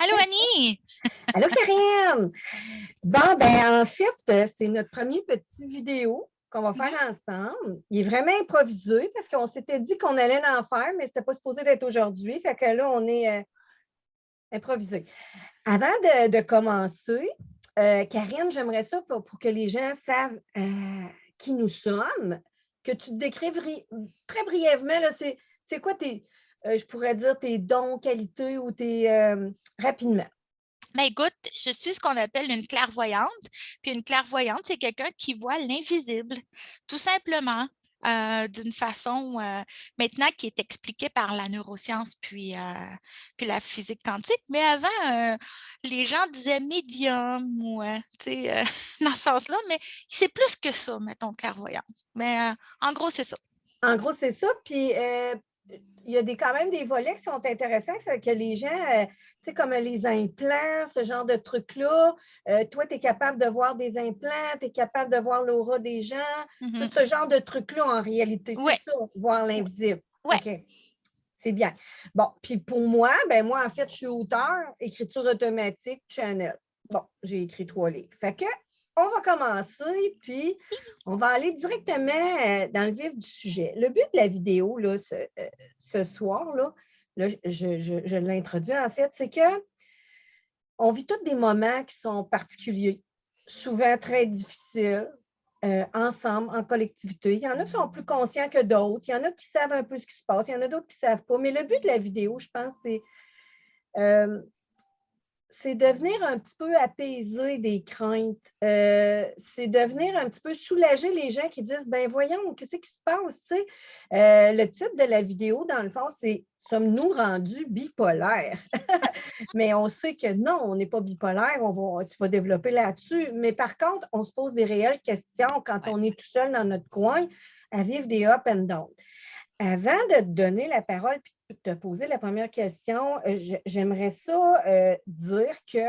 Allô, Annie! Allô, Karine! Bon, ben, en fait, c'est notre premier petit vidéo qu'on va faire Mhm. ensemble. Il est vraiment improvisé parce qu'on s'était dit qu'on allait en faire, mais c'était pas supposé d'être aujourd'hui. Fait que là, on est improvisé. Avant de commencer, Karine, j'aimerais ça pour que les gens savent qui nous sommes, que tu te décrives très brièvement, là, c'est quoi je pourrais dire tes dons, qualités ou rapidement. Ben écoute, je suis ce qu'on appelle une clairvoyante. Puis une clairvoyante, c'est quelqu'un qui voit l'invisible, tout simplement, d'une façon maintenant qui est expliquée par la neuroscience puis la physique quantique. Mais avant, les gens disaient médium ou tu sais, dans ce sens-là, mais c'est plus que ça, mettons, clairvoyante. Mais en gros, c'est ça. En gros, c'est ça. Puis, il y a quand même des volets qui sont intéressants, c'est que les gens, tu sais, comme les implants, ce genre de trucs-là, toi, tu es capable de voir des implants, tu es capable de voir l'aura des gens, tout Mhm. ce genre de trucs-là, en réalité, c'est Ouais, ça, voir l'invisible. ouais. OK, c'est bien. Bon, puis pour moi, ben moi, en fait, je suis auteur, écriture automatique, channel. Bon, j'ai écrit 3 livres. Fait que, on va commencer, puis on va aller directement dans le vif du sujet. Le but de la vidéo, là, ce soir, là, je l'introduis en fait, c'est que on vit tous des moments qui sont particuliers, souvent très difficiles, ensemble, en collectivité. Il y en a qui sont plus conscients que d'autres. Il y en a qui savent un peu ce qui se passe. Il y en a d'autres qui ne savent pas. Mais le but de la vidéo, je pense, euh, c'est de venir un petit peu apaiser des craintes. C'est de venir un petit peu soulager les gens qui disent, ben voyons, qu'est-ce qui se passe? Tu sais? Le titre de la vidéo, dans le fond, c'est Sommes-nous rendus bipolaires? Mais on sait que non, on n'est pas bipolaire, tu vas développer là-dessus. Mais par contre, on se pose des réelles questions quand Ouais. on est tout seul dans notre coin à vivre des up and down. Avant de te donner la parole et de te poser la première question, j'aimerais ça dire que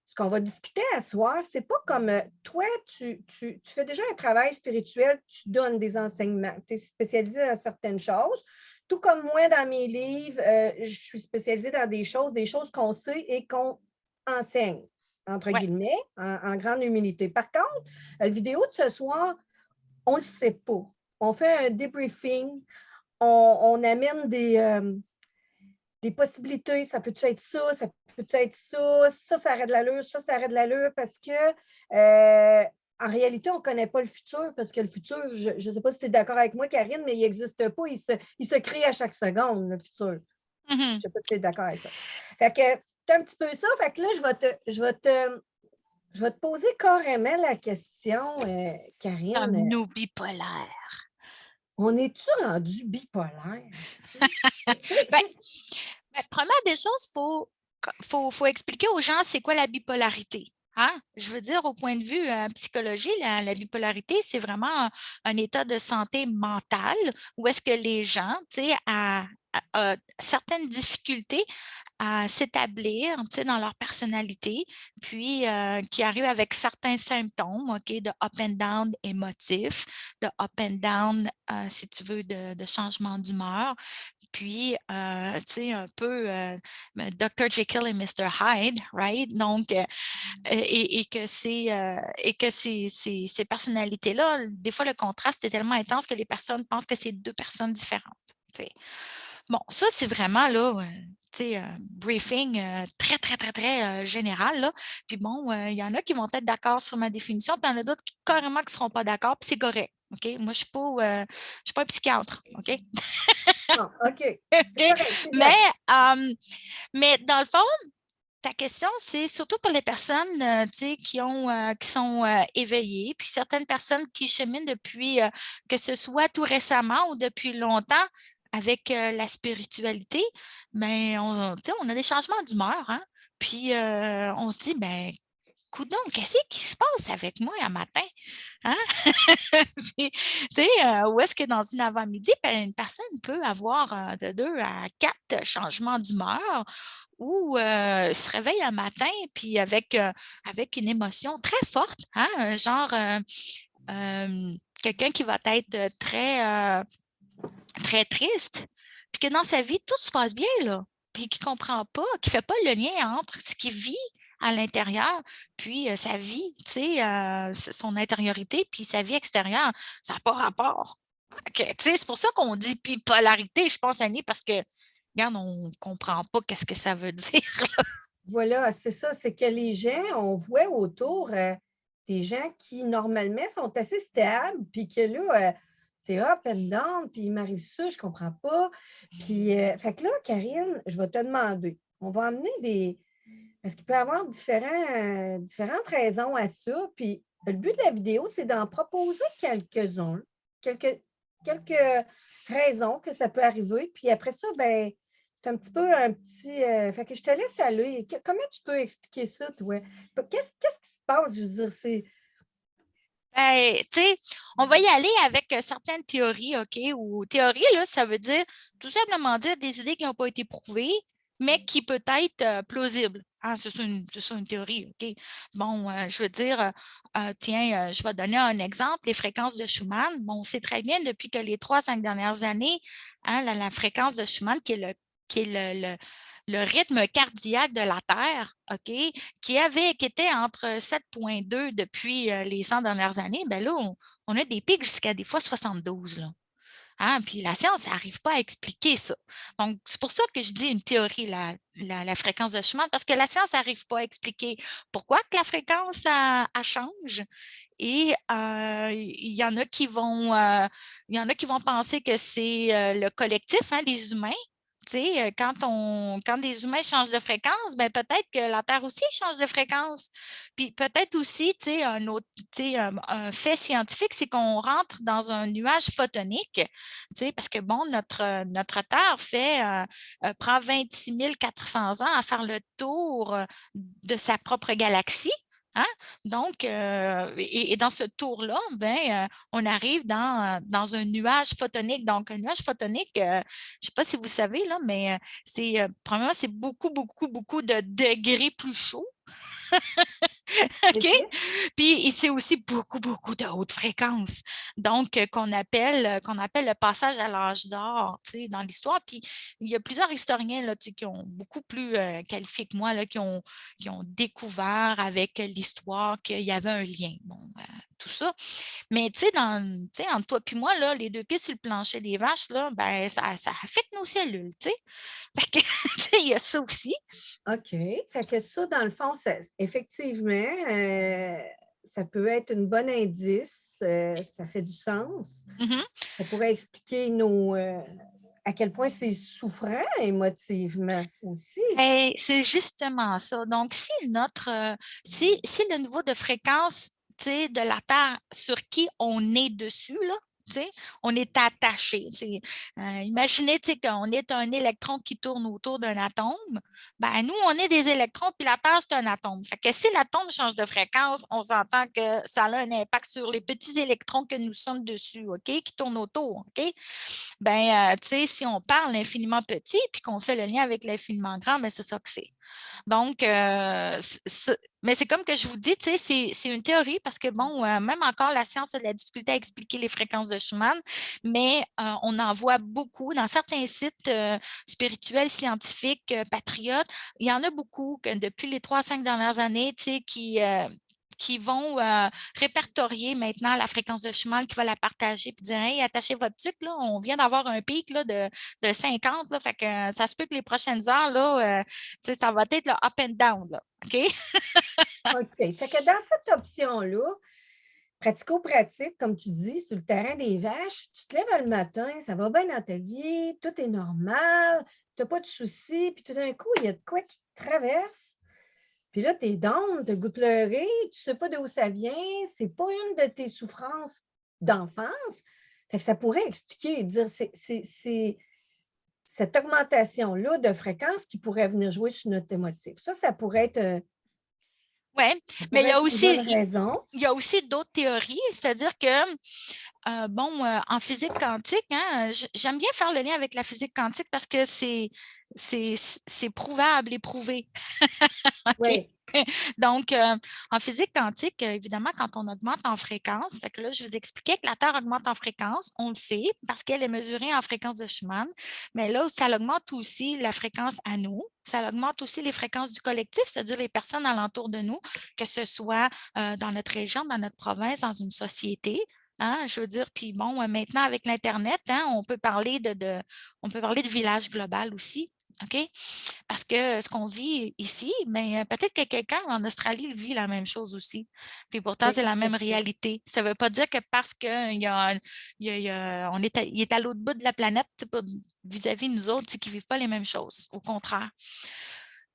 ce qu'on va discuter à soir, c'est pas comme toi, tu fais déjà un travail spirituel, tu donnes des enseignements, tu es spécialisé dans certaines choses. Tout comme moi, dans mes livres, je suis spécialisée dans des choses qu'on sait et qu'on enseigne, entre Ouais. guillemets, en grande humilité. Par contre, la vidéo de ce soir, on ne le sait pas. On fait un debriefing, on amène des possibilités. Ça peut être ça peut être ça arrête de l'allure, ça arrête de l'allure parce que en réalité, on ne connaît pas le futur parce que le futur, je ne sais pas si tu es d'accord avec moi, Karine, mais il n'existe pas. Il se crée à chaque seconde, le futur. Mhm. Je ne sais pas si tu es d'accord avec ça. Fait que c'est un petit peu ça. Fait que là, je vais te poser carrément la question, Karine. Sommes-nous bipolaires? On est-tu rendu bipolaire? Ben, première des choses, faut expliquer aux gens c'est quoi la bipolarité. Hein? Je veux dire, au point de vue psychologie, la bipolarité, c'est vraiment un état de santé mentale où est-ce que les gens, tu sais, certaines difficultés à s'établir, tu sais, dans leur personnalité, puis qui arrivent avec certains symptômes, OK, de up and down émotif, de up and down, si tu veux, de changement d'humeur, puis, tu sais, un peu Dr. Jekyll et Mr. Hyde, right? Donc, et que ces personnalités-là, des fois, le contraste est tellement intense que les personnes pensent que c'est deux personnes différentes. Tu sais. Bon, ça, c'est vraiment là, tu sais, briefing très, très, très, très général. Là. Puis bon, il y en a qui vont être d'accord sur ma définition, puis il y en a d'autres qui carrément qui ne seront pas d'accord, puis c'est correct. OK? Moi, je ne suis pas un psychiatre. OK? Non, OK. C'est OK? correct, c'est Mais, bien. euh, mais dans le fond, ta question, c'est surtout pour les personnes tu sais, qui sont éveillées, puis certaines personnes qui cheminent depuis, que ce soit tout récemment ou depuis longtemps avec la spiritualité, mais tu sais, on a des changements d'humeur, hein? Puis on se dit, ben, coudonc, qu'est-ce qui se passe avec moi un matin? Hein? Puis, tu sais, où est-ce que dans une avant-midi, ben, une personne peut avoir de 2 à 4 changements d'humeur ou se réveille un matin puis avec une émotion très forte, hein, genre quelqu'un qui va être très, très triste, puis que dans sa vie, tout se passe bien, là. puis qui ne comprend pas, qui ne fait pas le lien entre ce qu'il vit à l'intérieur, puis sa vie, tu sais, son intériorité, puis sa vie extérieure. Ça n'a pas rapport. Okay, c'est pour ça qu'on dit bipolarité, je pense, Annie, parce que, regarde, on ne comprend pas qu'est-ce que ça veut dire. Voilà, c'est ça, c'est que les gens, on voit autour des gens qui, normalement, sont assez stables, puis que là, c'est up and down, puis il m'arrive ça, je ne comprends pas. Puis, fait que là, Karine, je vais te demander, on va amener des... Parce qu'il peut y avoir différentes raisons à ça, puis le but de la vidéo, c'est d'en proposer quelques-uns, quelques raisons que ça peut arriver, puis après ça, ben c'est un petit peu un petit. Fait que je te laisse aller. Comment tu peux expliquer ça, toi? Qu'est-ce qui se passe? Je veux dire, c'est. Ben, tu sais, on va y aller avec certaines théories, OK? Ou théorie, là, ça veut dire tout simplement dire des idées qui n'ont pas été prouvées, mais qui peut être plausibles. Ah, c'est ça une théorie, OK? Bon, je veux dire, tiens, je vais donner un exemple, les fréquences de Schumann. Bon, on sait très bien depuis que les 3, 5 dernières années, hein, la fréquence de Schumann, qui est le rythme cardiaque de la Terre, OK, qui était entre 7,2 depuis les 100 dernières années, bien là, on a des pics jusqu'à des fois 72. Là. Hein? Puis la science n'arrive pas à expliquer ça. Donc, c'est pour ça que je dis une théorie, la fréquence de Schumann, parce que la science n'arrive pas à expliquer pourquoi que la fréquence elle change. Et il y en a qui vont, il y en a qui vont penser que c'est le collectif, hein, les humains. Tu sais, quand des humains changent de fréquence, ben peut-être que la Terre aussi change de fréquence. Puis peut-être aussi, tu sais, un autre, tu sais, un fait scientifique, c'est qu'on rentre dans un nuage photonique, tu sais, parce que bon, notre Terre prend 26 400 ans à faire le tour de sa propre galaxie. Hein? Donc, et dans ce tour-là, ben, on arrive dans un nuage photonique. Donc, un nuage photonique, je ne sais pas si vous savez, là, mais premièrement, c'est beaucoup, beaucoup, beaucoup de degrés plus chaud. OK? OK? Puis c'est aussi beaucoup, beaucoup de hautes fréquences. Donc, qu'on appelle le passage à l'âge d'or, tu sais, dans l'histoire. Puis il y a plusieurs historiens là, tu sais, qui ont beaucoup plus qualifiés que moi, là, qui ont découvert avec l'histoire qu'il y avait un lien. Bon, tout ça. Mais tu sais, entre toi et moi, là, les deux pieds sur le plancher des vaches, là, ben, ça affecte nos cellules, tu sais. Fait que, tu sais, il y a ça aussi. OK. Fait que ça, dans le fond, effectivement, ça peut être un bon indice. Ça fait du sens. Mhm. Ça pourrait expliquer à quel point c'est souffrant émotivement aussi. Ben, c'est justement ça. Donc, si le niveau de fréquence, tu sais, de la Terre sur qui on est dessus, là, tu sais, on est attaché. Imaginez tu sais, qu'on est un électron qui tourne autour d'un atome. Ben, nous, on est des électrons, puis la Terre, c'est un atome. Fait que si l'atome change de fréquence, on s'entend que ça a un impact sur les petits électrons que nous sommes dessus, OK, qui tournent autour, OK? Ben, tu sais, si on parle l'infiniment petit puis qu'on fait le lien avec l'infiniment grand, ben, c'est ça que c'est. Donc, mais c'est comme que je vous dis, tu sais, c'est une théorie parce que, bon, même encore, la science a de la difficulté à expliquer les fréquences de Schumann, mais on en voit beaucoup dans certains sites spirituels, scientifiques, patriotes. Il y en a beaucoup que depuis les 3 à 5 dernières années, tu sais, qui vont répertorier maintenant la fréquence de Schumann, qui va la partager puis dire hey, attachez votre tuque, là, on vient d'avoir un pic là, de 50, là, fait que ça se peut que les prochaines heures, là, ça va être le up and down. Là, OK? OK. Fait que dans cette option-là, pratico-pratique, comme tu dis, sur le terrain des vaches, tu te lèves le matin, ça va bien dans ta vie, tout est normal, tu n'as pas de soucis, puis tout d'un coup, il y a de quoi qui te traverse. Puis là, tu es down, tu as le goût de pleurer, tu ne sais pas d'où ça vient, c'est pas une de tes souffrances d'enfance. Fait que ça pourrait expliquer, dire, c'est cette augmentation-là de fréquence qui pourrait venir jouer sur notre émotif. Ça pourrait être, Oui, ça mais pourrait être une bonne raison. il y a aussi d'autres théories, c'est-à-dire que, bon, en physique quantique, hein, j'aime bien faire le lien avec la physique quantique parce que c'est prouvable et prouvé. OK? Oui. Donc, en physique quantique, évidemment, quand on augmente en fréquence, fait que là, je vous expliquais que la Terre augmente en fréquence, on le sait, parce qu'elle est mesurée en fréquence de Schumann, mais là, ça augmente aussi la fréquence à nous, ça augmente aussi les fréquences du collectif, c'est-à-dire les personnes alentour de nous, que ce soit dans notre région, dans notre province, dans une société. Hein, je veux dire, puis bon, maintenant avec l'Internet, hein, on peut parler on peut parler de village global aussi. OK? Parce que ce qu'on vit ici, mais peut-être que quelqu'un en Australie vit la même chose aussi. Puis pourtant, Oui, c'est la c'est même sûr. réalité. Ça ne veut pas dire que parce qu'il y a, on est il est à l'autre bout de la planète vis-à-vis de nous autres, c'est qu'ils ne vivent pas les mêmes choses. Au contraire.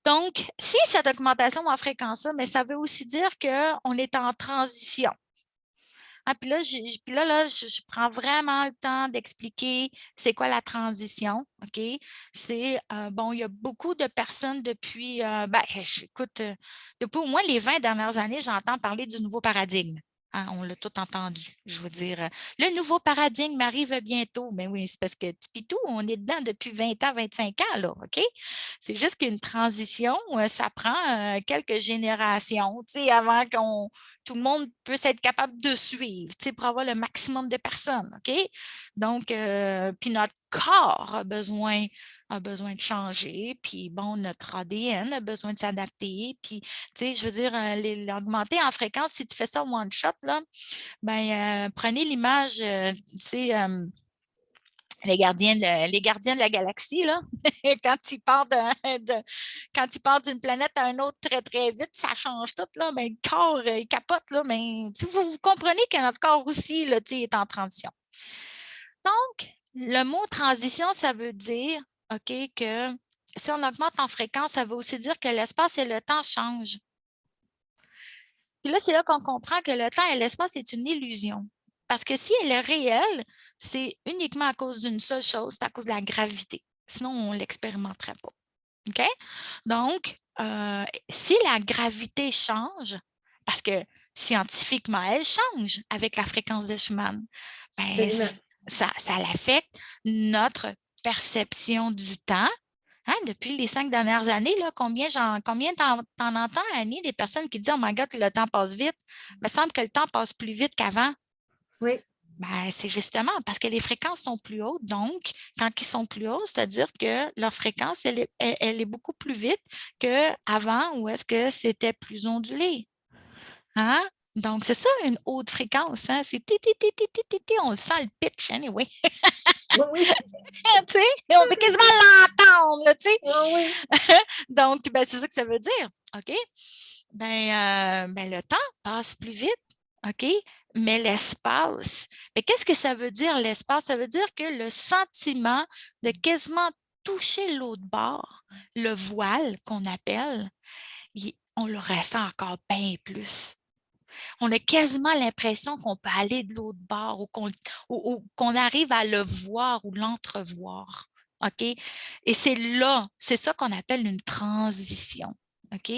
Donc, si cette augmentation en fréquence, mais ça veut aussi dire qu'on est en transition. Ah, puis là, je prends vraiment le temps d'expliquer c'est quoi la transition, OK? C'est, bon, il y a beaucoup de personnes depuis, écoute, depuis au moins les 20 dernières années, j'entends parler du nouveau paradigme. Hein, on l'a tout entendu, je veux dire. Le nouveau paradigme arrive bientôt. Mais oui, c'est parce que Pitou, on est dedans depuis 20 ans, 25 ans, là, OK? C'est juste qu'une transition, ça prend quelques générations, tu sais, avant qu'on tout le monde peut être capable de suivre, tu sais, pour avoir le maximum de personnes, OK? Donc, puis notre corps a besoin de changer, puis bon, notre ADN a besoin de s'adapter, puis, tu sais, je veux dire, l'augmenter en fréquence, si tu fais ça one shot, là, ben, prenez l'image, tu sais, les gardiens de la galaxie, là, quand ils partent quand ils partent d'une planète à une autre très, très vite, ça change tout, là, mais le corps, il capote, là, mais vous comprenez que notre corps aussi, là, est en transition. Donc, le mot transition, ça veut dire, OK, que si on augmente en fréquence, ça veut aussi dire que l'espace et le temps changent. Puis là, c'est là qu'on comprend que le temps et l'espace, c'est une illusion. Parce que si elle est réelle, c'est uniquement à cause d'une seule chose, c'est à cause de la gravité. Sinon, on ne l'expérimenterait pas. OK? Donc, si la gravité change, parce que scientifiquement, elle change avec la fréquence de Schumann, ben, Absolument. ça affecte notre perception du temps. Hein, depuis les 5 dernières années, là, combien t'en entends, Annie, des personnes qui disent « Oh my God, le temps passe vite ». Il me semble que le temps passe plus vite qu'avant. Oui. Ben, c'est justement parce que les fréquences sont plus hautes. Donc, quand ils sont plus hauts, c'est-à-dire que leur fréquence, elle est beaucoup plus vite qu'avant où est-ce que c'était plus ondulé. Hein? Donc, c'est ça, une haute fréquence. Hein? C'est ti, ti, ti, ti, ti, ti, ti. On sent le pitch, anyway. Oui, oui. Tu sais, on peut quasiment l'entendre, là, tu sais. Oui, oui. Donc, ben, c'est ça que ça veut dire. OK? Ben, le temps passe plus vite. OK? Mais l'espace, mais qu'est-ce que ça veut dire, l'espace? Ça veut dire que le sentiment de quasiment toucher l'autre bord, le voile qu'on appelle, on le ressent encore bien plus. On a quasiment l'impression qu'on peut aller de l'autre bord ou qu'on arrive à le voir ou l'entrevoir. OK? Et c'est ça qu'on appelle une transition. OK?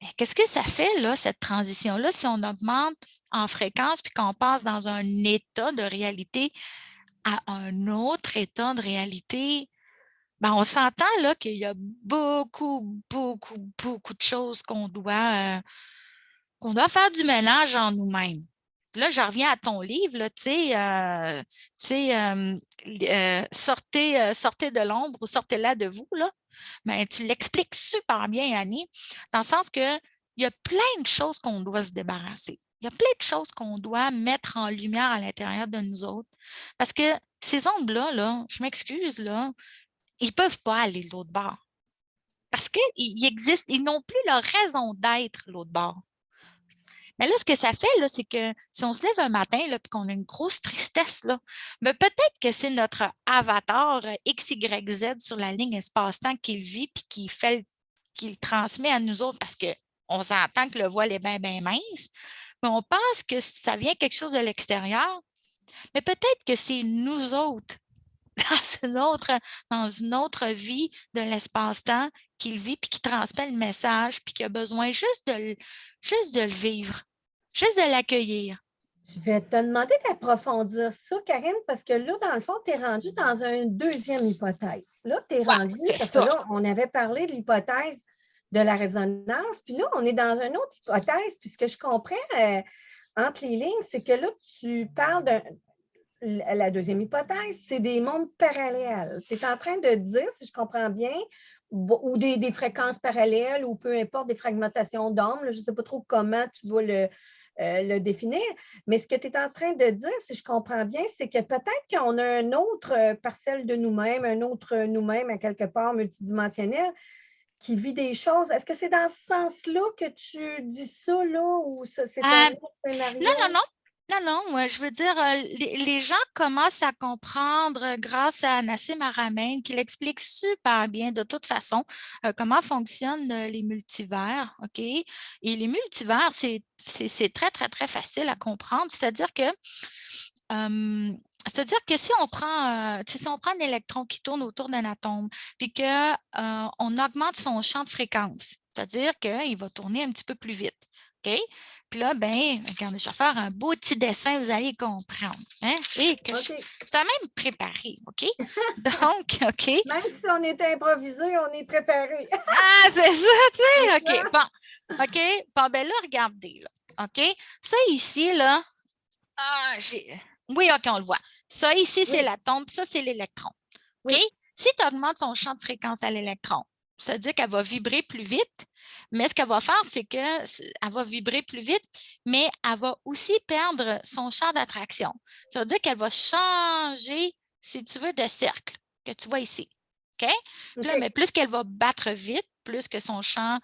Mais qu'est-ce que ça fait, là, cette transition-là, si on augmente en fréquence puis qu'on passe dans un état de réalité à un autre état de réalité? Ben, on s'entend là qu'il y a beaucoup, beaucoup, beaucoup de choses qu'on doit faire du ménage en nous-mêmes. Là, je reviens à ton livre, là, sortez de l'ombre ou sortez-la de vous, là. Mais tu l'expliques super bien, Annie, dans le sens que il y a plein de choses qu'on doit se débarrasser. Il y a plein de choses qu'on doit mettre en lumière à l'intérieur de nous autres. Parce que ces ombres-là, là, je m'excuse, là, ils ne peuvent pas aller de l'autre bord. Parce qu'ils existent, ils n'ont plus leur raison d'être l'autre bord. Mais là, ce que ça fait, là, c'est que si on se lève un matin et qu'on a une grosse tristesse, là, ben, peut-être que c'est notre avatar XYZ sur la ligne espace-temps qu'il vit et qu'il transmet à nous autres parce qu'on s'entend que le voile est bien, bien mince, mais on pense que ça vient quelque chose de l'extérieur. Mais peut-être que c'est nous autres dans une autre vie de l'espace-temps qu'il vit puis qui transmet le message puis qui a besoin juste de le vivre, juste de l'accueillir. Je vais te demander d'approfondir ça, Karine, parce que là, dans le fond, tu es rendu dans une deuxième hypothèse. Là, tu es Ouais, rendu, c'est parce que ça. là, on avait parlé de l'hypothèse de la résonance. Puis là, on est dans une autre hypothèse, puis ce que je comprends entre les lignes, c'est que là, tu parles la deuxième hypothèse, c'est des mondes parallèles. Tu es en train de dire, si je comprends bien, ou des fréquences parallèles, ou peu importe, des fragmentations d'ondes. Je ne sais pas trop comment tu vas le définir, mais ce que tu es en train de dire, si je comprends bien, c'est que peut-être qu'on a un autre parcelle de nous-mêmes, un autre nous-mêmes à quelque part multidimensionnel qui vit des choses. Est-ce que c'est dans ce sens-là que tu dis ça, là, ou ça, c'est un Euh, autre non, non, scénario? non. Non, non, moi, je veux dire, les gens commencent à comprendre grâce à Nassim Haramein, qui l'explique super bien de toute façon comment fonctionnent les multivers, OK? Et les multivers, c'est très, très, très facile à comprendre. C'est-à-dire que si on prend, si on prend un électron qui tourne autour d'un atome, puis qu'on augmente son champ de fréquence, c'est-à-dire qu'il va tourner un petit peu plus vite. OK? Puis là, ben, regardez, je vais faire un beau petit dessin, vous allez comprendre. Hein? Et que je OK. t'ai même préparé, OK? Donc, OK. Même si on est improvisé, on est préparé. Ah, c'est ça, tu sais, C'est OK. ça? Bon, OK. Bon, ben là, regardez, là. OK? Ça ici, là, oui, OK, on le voit. Ça ici, c'est Oui, l'atome, ça, c'est l'électron. OK? oui. Si tu augmentes son champ de fréquence à l'électron, ça veut dire qu'elle va vibrer plus vite, mais ce qu'elle va faire, c'est qu'elle va vibrer plus vite, mais elle va aussi perdre son champ d'attraction. Ça veut dire qu'elle va changer, si tu veux, de cercle que tu vois ici. OK? Puis là, OK. mais plus qu'elle va battre vite, plus que son champ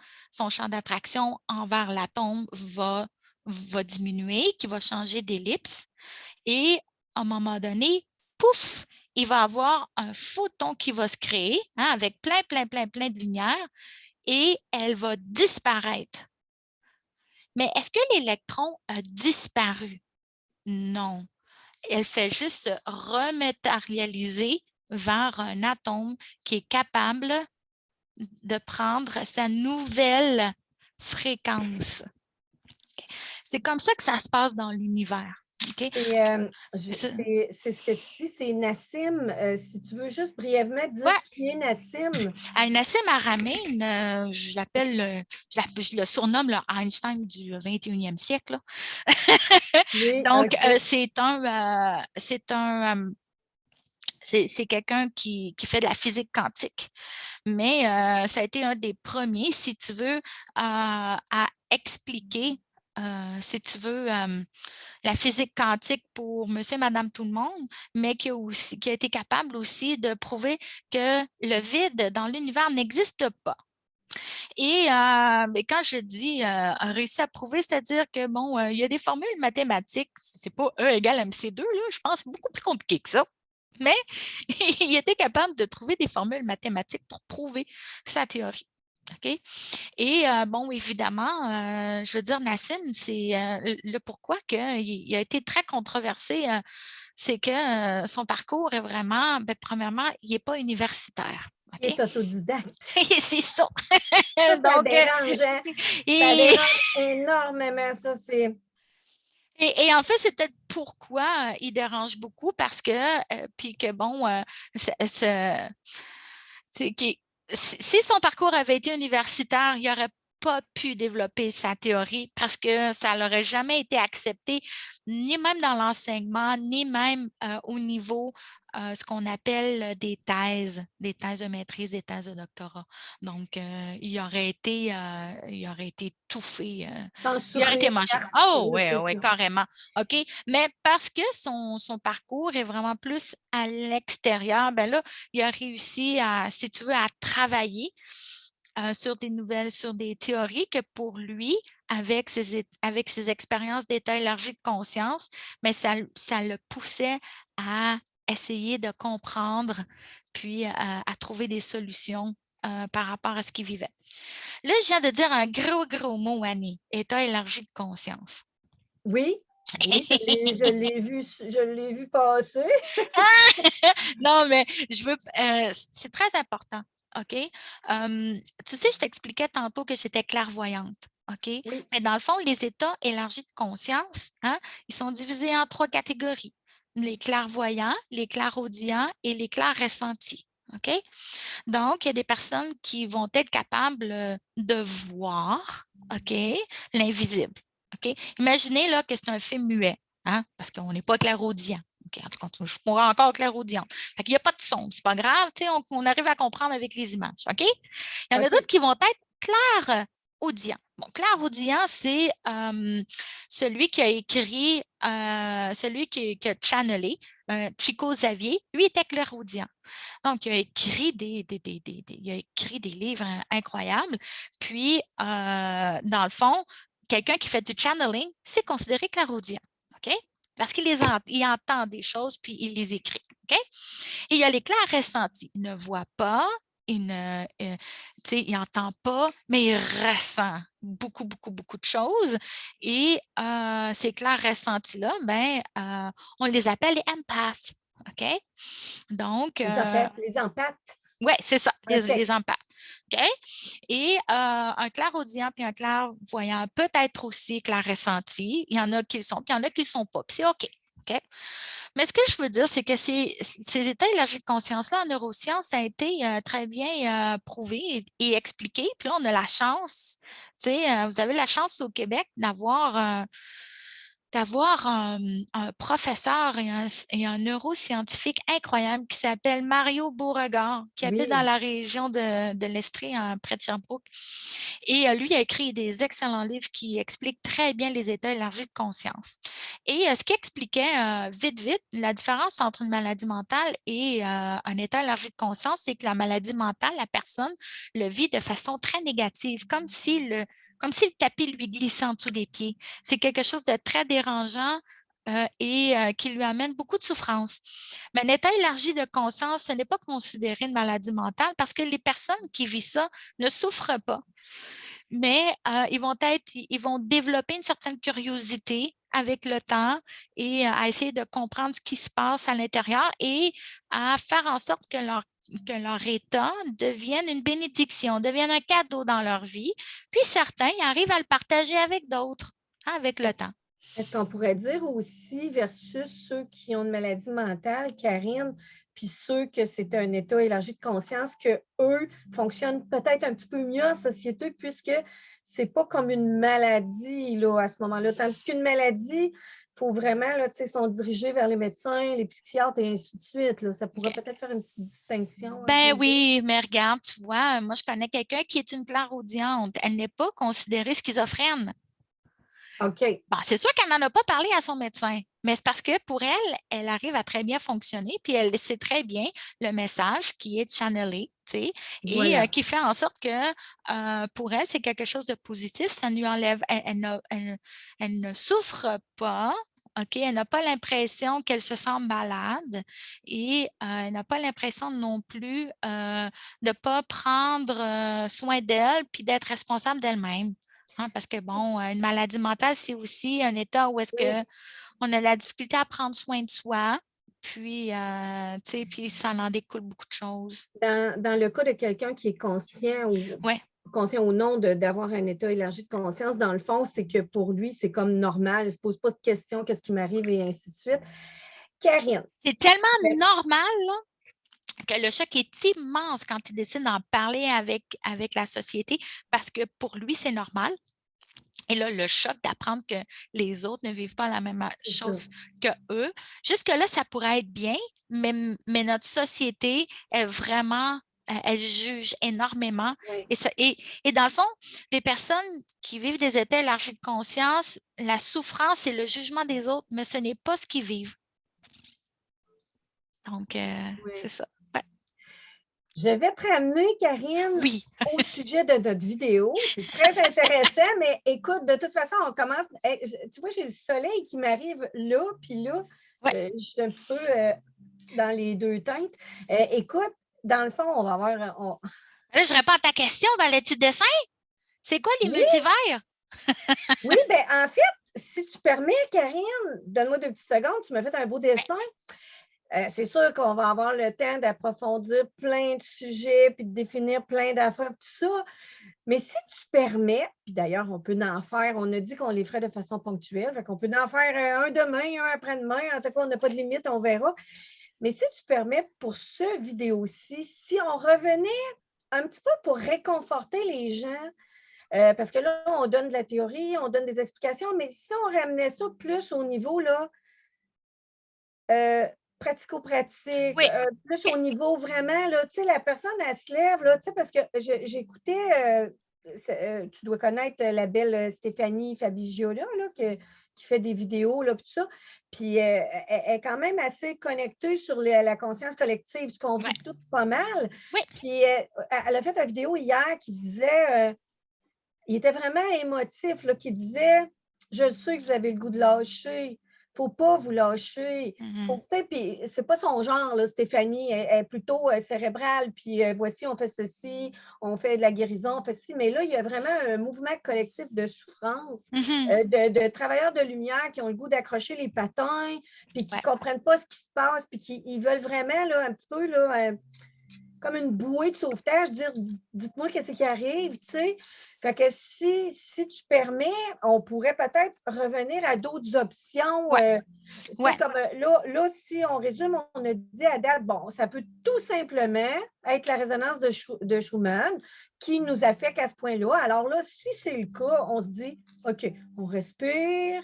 d'attraction envers l'atome va diminuer, qui va changer d'ellipse. Et à un moment donné, pouf, il va avoir un photon qui va se créer avec plein, plein, plein, plein de lumière et elle va disparaître. Mais est-ce que l'électron a disparu? Non. Elle fait juste se rematérialiser vers un atome qui est capable de prendre sa nouvelle fréquence. C'est comme ça que ça se passe dans l'univers. OK? Et Ça- c'est ce que tu dis, c'est Nassim. Si tu veux juste brièvement dire Ouais, qui est Nassim. Nassim Haramein, je l'appelle, je le surnomme le Einstein du 21e siècle. Là. Oui, Donc, OK. c'est quelqu'un qui fait de la physique quantique, mais ça a été un des premiers, si tu veux, à expliquer, si tu veux, la physique quantique pour monsieur, madame, tout le monde, mais qui a été capable aussi de prouver que le vide dans l'univers n'existe pas. Et mais quand je dis a réussi à prouver, c'est-à-dire que bon, il y a des formules mathématiques, c'est pas E égale MC2, là, je pense que c'est beaucoup plus compliqué que ça. Mais il était capable de trouver des formules mathématiques pour prouver sa théorie. OK? Et bon, évidemment, je veux dire, Nassim, c'est le pourquoi il a été très controversé, c'est que son parcours est vraiment, ben, premièrement, il n'est pas universitaire. Il OK? est autodidacte. C'est ça. Ça Donc, dérange, hein? Ça et, dérange énormément, ça, c'est... et en fait, c'est peut-être pourquoi il dérange beaucoup parce que, puis que bon, si son parcours avait été universitaire, il n'aurait pas pu développer sa théorie parce que ça n'aurait jamais été accepté, ni même dans l'enseignement, ni même au niveau, ce qu'on appelle des thèses de maîtrise, des thèses de doctorat. Donc, il aurait été touffé, il aurait été Censuré, mangé. Oh, oui, oui, c'est oui, ça. carrément. OK. Mais parce que son parcours est vraiment plus à l'extérieur, ben là, il a réussi à, si tu veux, à travailler sur des théories que pour lui, avec ses expériences d'état élargi de conscience, mais ça le poussait à essayer de comprendre, puis à trouver des solutions par rapport à ce qu'il vivait. Là, je viens de dire un gros, gros mot, Annie, état élargi de conscience. Oui, oui, je l'ai vu passer. Non, mais c'est très important, OK? Tu sais, je t'expliquais tantôt que j'étais clairvoyante, OK? Oui, Mais dans le fond, les états élargis de conscience, hein, ils sont divisés en 3 catégories. Les clairvoyants, les clairaudients et les clairs ressentis, OK? Donc, il y a des personnes qui vont être capables de voir, OK, l'invisible. OK? Imaginez là, que c'est un film muet, hein, parce qu'on n'est pas clairaudient. OK, en tout cas, je suis pas encore clairaudiente. Fait qu'il n'y a pas de son, c'est pas grave, on arrive à comprendre avec les images. OK? Il y en a d'autres OK. qui vont être clairaudients. Bon, clairaudient, c'est celui qui a écrit, celui qui a channelé, Chico Xavier, lui était clairaudient. Donc, il a écrit des livres incroyables. Puis, dans le fond, quelqu'un qui fait du channeling, c'est considéré clairaudient. OK? Parce il entend des choses, puis il les écrit. OK? Et il y a les clairs ressentis. Il ne voit pas, il n'entend pas, mais il ressent beaucoup, beaucoup, beaucoup de choses. Et ces clairs ressentis-là, ben, on les appelle les empaths. OK? Donc, Les empathes. oui, c'est ça, OK. les empaths. OK? Et un clairaudient puis un clairvoyant peut être aussi clair-ressenti. Il y en a qui le sont, puis il y en a qui ne le sont pas. Puis c'est OK. OK? Mais ce que je veux dire, c'est que ces états élargis de conscience-là en neurosciences, ça a été très bien prouvé et expliqué. Puis là, on a la chance, vous avez la chance au Québec d'avoir un professeur et un neuroscientifique incroyable qui s'appelle Mario Beauregard, qui habite dans Oui. la région de l'Estrie, près de Sherbrooke. Et lui a écrit des excellents livres qui expliquent très bien les états élargis de conscience. Et ce qui expliquait vite, vite, la différence entre une maladie mentale et un état élargi de conscience, c'est que la maladie mentale, la personne le vit de façon très négative, comme si le tapis lui glissait en dessous des pieds. C'est quelque chose de très dérangeant et qui lui amène beaucoup de souffrance. Mais un état élargi de conscience, ce n'est pas considéré une maladie mentale parce que les personnes qui vivent ça ne souffrent pas. Mais ils vont développer une certaine curiosité avec le temps et à essayer de comprendre ce qui se passe à l'intérieur et à faire en sorte que leur état devienne une bénédiction, devienne un cadeau dans leur vie. Puis certains ils arrivent à le partager avec d'autres, hein, avec le temps. Est-ce qu'on pourrait dire aussi, versus ceux qui ont une maladie mentale, Karine, puis ceux que c'est un état élargi de conscience, qu'eux fonctionnent peut-être un petit peu mieux en société, puisque c'est pas comme une maladie là, à ce moment-là. Tandis qu'une maladie, il faut vraiment, là, sont dirigés vers les médecins, les psychiatres et ainsi de suite. Là. Ça pourrait OK. peut-être faire une petite distinction entre Ben les deux. oui, mais regarde, tu vois, moi je connais quelqu'un qui est une clairaudiente. Elle n'est pas considérée schizophrène. OK. Bon, c'est sûr qu'elle n'en a pas parlé à son médecin, mais c'est parce que pour elle, elle arrive à très bien fonctionner, puis elle sait très bien le message qui est channelé, tu sais, et Voilà. qui fait en sorte que pour elle, c'est quelque chose de positif. Ça lui enlève, elle ne souffre pas. OK, elle n'a pas l'impression qu'elle se sent malade et elle n'a pas l'impression non plus de ne pas prendre soin d'elle puis d'être responsable d'elle-même. Hein, parce que, bon, une maladie mentale, c'est aussi un état où est-ce Oui. qu'on a la difficulté à prendre soin de soi, puis, tu sais, puis ça en découle beaucoup de choses. Dans le cas de quelqu'un qui est Oui, conscient ou non d'avoir un état élargi de conscience, dans le fond, c'est que pour lui, c'est comme normal. Il ne se pose pas de questions, qu'est-ce qui m'arrive et ainsi de suite. Karine, c'est tellement ben, normal là, que le choc est immense quand il décide d'en parler avec la société parce que pour lui, c'est normal. Et là, le choc d'apprendre que les autres ne vivent pas la même c'est ça. chose que eux. Jusque-là, ça pourrait être bien, mais notre société est vraiment, elle juge énormément. Oui. Et dans le fond, les personnes qui vivent des états élargis de conscience, la souffrance et le jugement des autres, mais ce n'est pas ce qu'ils vivent. Donc, c'est Oui. ça. Ouais. Je vais te ramener, Karine, Oui. au sujet de notre vidéo. C'est très intéressant, mais écoute, de toute façon, on commence. Tu vois, j'ai le soleil qui m'arrive là, puis là, Ouais. je suis un petit peu dans les deux teintes. Écoute, dans le fond, on va avoir. Là, je réponds à ta question, Valérie Dessin. C'est quoi les Oui, multivers? oui, bien, en fait, si tu permets, Karine, donne-moi 2 petites secondes, tu m'as fait un beau dessin. C'est sûr qu'on va avoir le temps d'approfondir plein de sujets, puis de définir plein d'affaires, tout ça. Mais si tu permets, puis d'ailleurs, on peut en faire, on a dit qu'on les ferait de façon ponctuelle, fait qu'on peut en faire un demain, un après-demain, en tout cas, on n'a pas de limite, on verra. Mais si tu permets pour ce vidéo-ci, si on revenait un petit peu pour réconforter les gens, parce que là, on donne de la théorie, on donne des explications, mais si on ramenait ça plus au niveau là, pratico-pratique, Oui, plus OK. au niveau vraiment, là, tu sais, la personne, elle se lève, là, tu sais, parce que j'écoutais, tu dois connaître la belle Stéphanie Fabigiola, là, qui fait des vidéos, là, puis tout ça. Puis elle est quand même assez connectée sur la conscience collective, ce qu'on Ouais. vit tout pas mal. Oui. Puis elle a fait une vidéo hier qui disait, il était vraiment émotif, là, qui disait, je sais que vous avez le goût de lâcher. Il ne faut pas vous lâcher. Mhm. Puis c'est pas son genre, là, Stéphanie. Elle est plutôt cérébrale. Puis voici, on fait ceci, on fait de la guérison, on fait ceci. Mais là, il y a vraiment un mouvement collectif de souffrance, Mhm. de travailleurs de lumière qui ont le goût d'accrocher les patins, puis qui ne Ouais. comprennent pas ce qui se passe, puis qui ils veulent vraiment, là, un petit peu, là, comme une bouée de sauvetage, dire dites-moi qu'est-ce qui arrive, tu sais. Fait que si tu permets, on pourrait peut-être revenir à d'autres options. Ouais. Tu sais, Ouais. comme là, si on résume, on a dit à date, bon, ça peut tout simplement être la résonance de Schumann qui nous affecte à ce point-là. Alors là, si c'est le cas, on se dit, OK, on respire,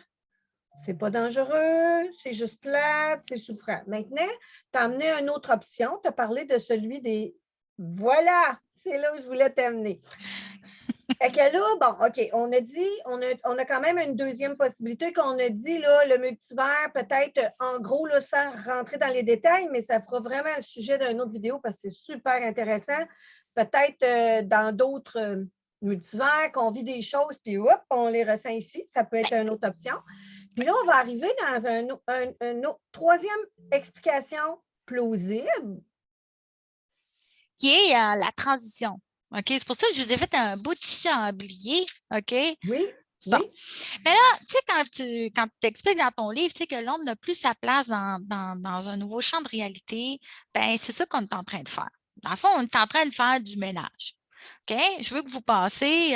c'est pas dangereux, c'est juste plate, c'est souffrant. Maintenant, tu as amené une autre option, tu as parlé de celui des. Voilà, c'est là où je voulais t'amener. Fait que là, bon, OK, on a dit, on a quand même une deuxième possibilité qu'on a dit, là, le multivers, peut-être, en gros, là, sans rentrer dans les détails, mais ça fera vraiment le sujet d'une autre vidéo parce que c'est super intéressant. Peut-être dans d'autres multivers, qu'on vit des choses, puis hop, on les ressent ici. Ça peut être une autre option. Puis là, on va arriver dans une troisième explication plausible. Qui est la transition. OK? C'est pour ça que je vous ai fait un bout de sablier. OK? Oui, Bon. oui. Mais là, tu sais, quand tu expliques dans ton livre, tu sais, que l'ombre n'a plus sa place dans un nouveau champ de réalité, ben c'est ça qu'on est en train de faire. Dans le fond, on est en train de faire du ménage. OK? Je veux que vous pensiez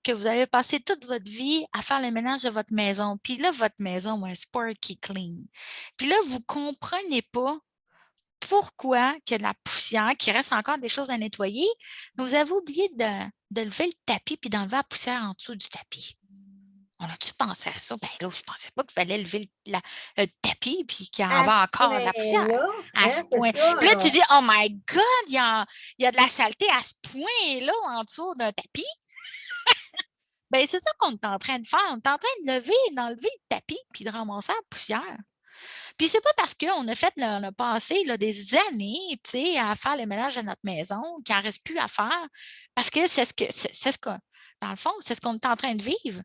que vous avez passé toute votre vie à faire le ménage de votre maison. Puis là, votre maison est sparky clean. Puis là, vous ne comprenez pas pourquoi il y a de la poussière, qu'il reste encore des choses à nettoyer, mais vous avez oublié de lever le tapis puis d'enlever la poussière en dessous du tapis. On a-tu pensé à ça? Ben là, je ne pensais pas qu'il fallait lever le tapis puis qu'il y en À avait ce encore de la poussière point-là, à ce hein, c'est point. Puis là, tu ça. dis, oh my God, il y a de la saleté à ce point-là en dessous d'un tapis. Ben, c'est ça qu'on est en train de faire. On est en train d'enlever le tapis puis de ramasser la poussière. Puis c'est pas parce qu'on a fait, on a passé là, des années, tu sais, à faire le ménage de notre maison qu'il n'en reste plus à faire, parce que dans le fond, c'est ce qu'on est en train de vivre.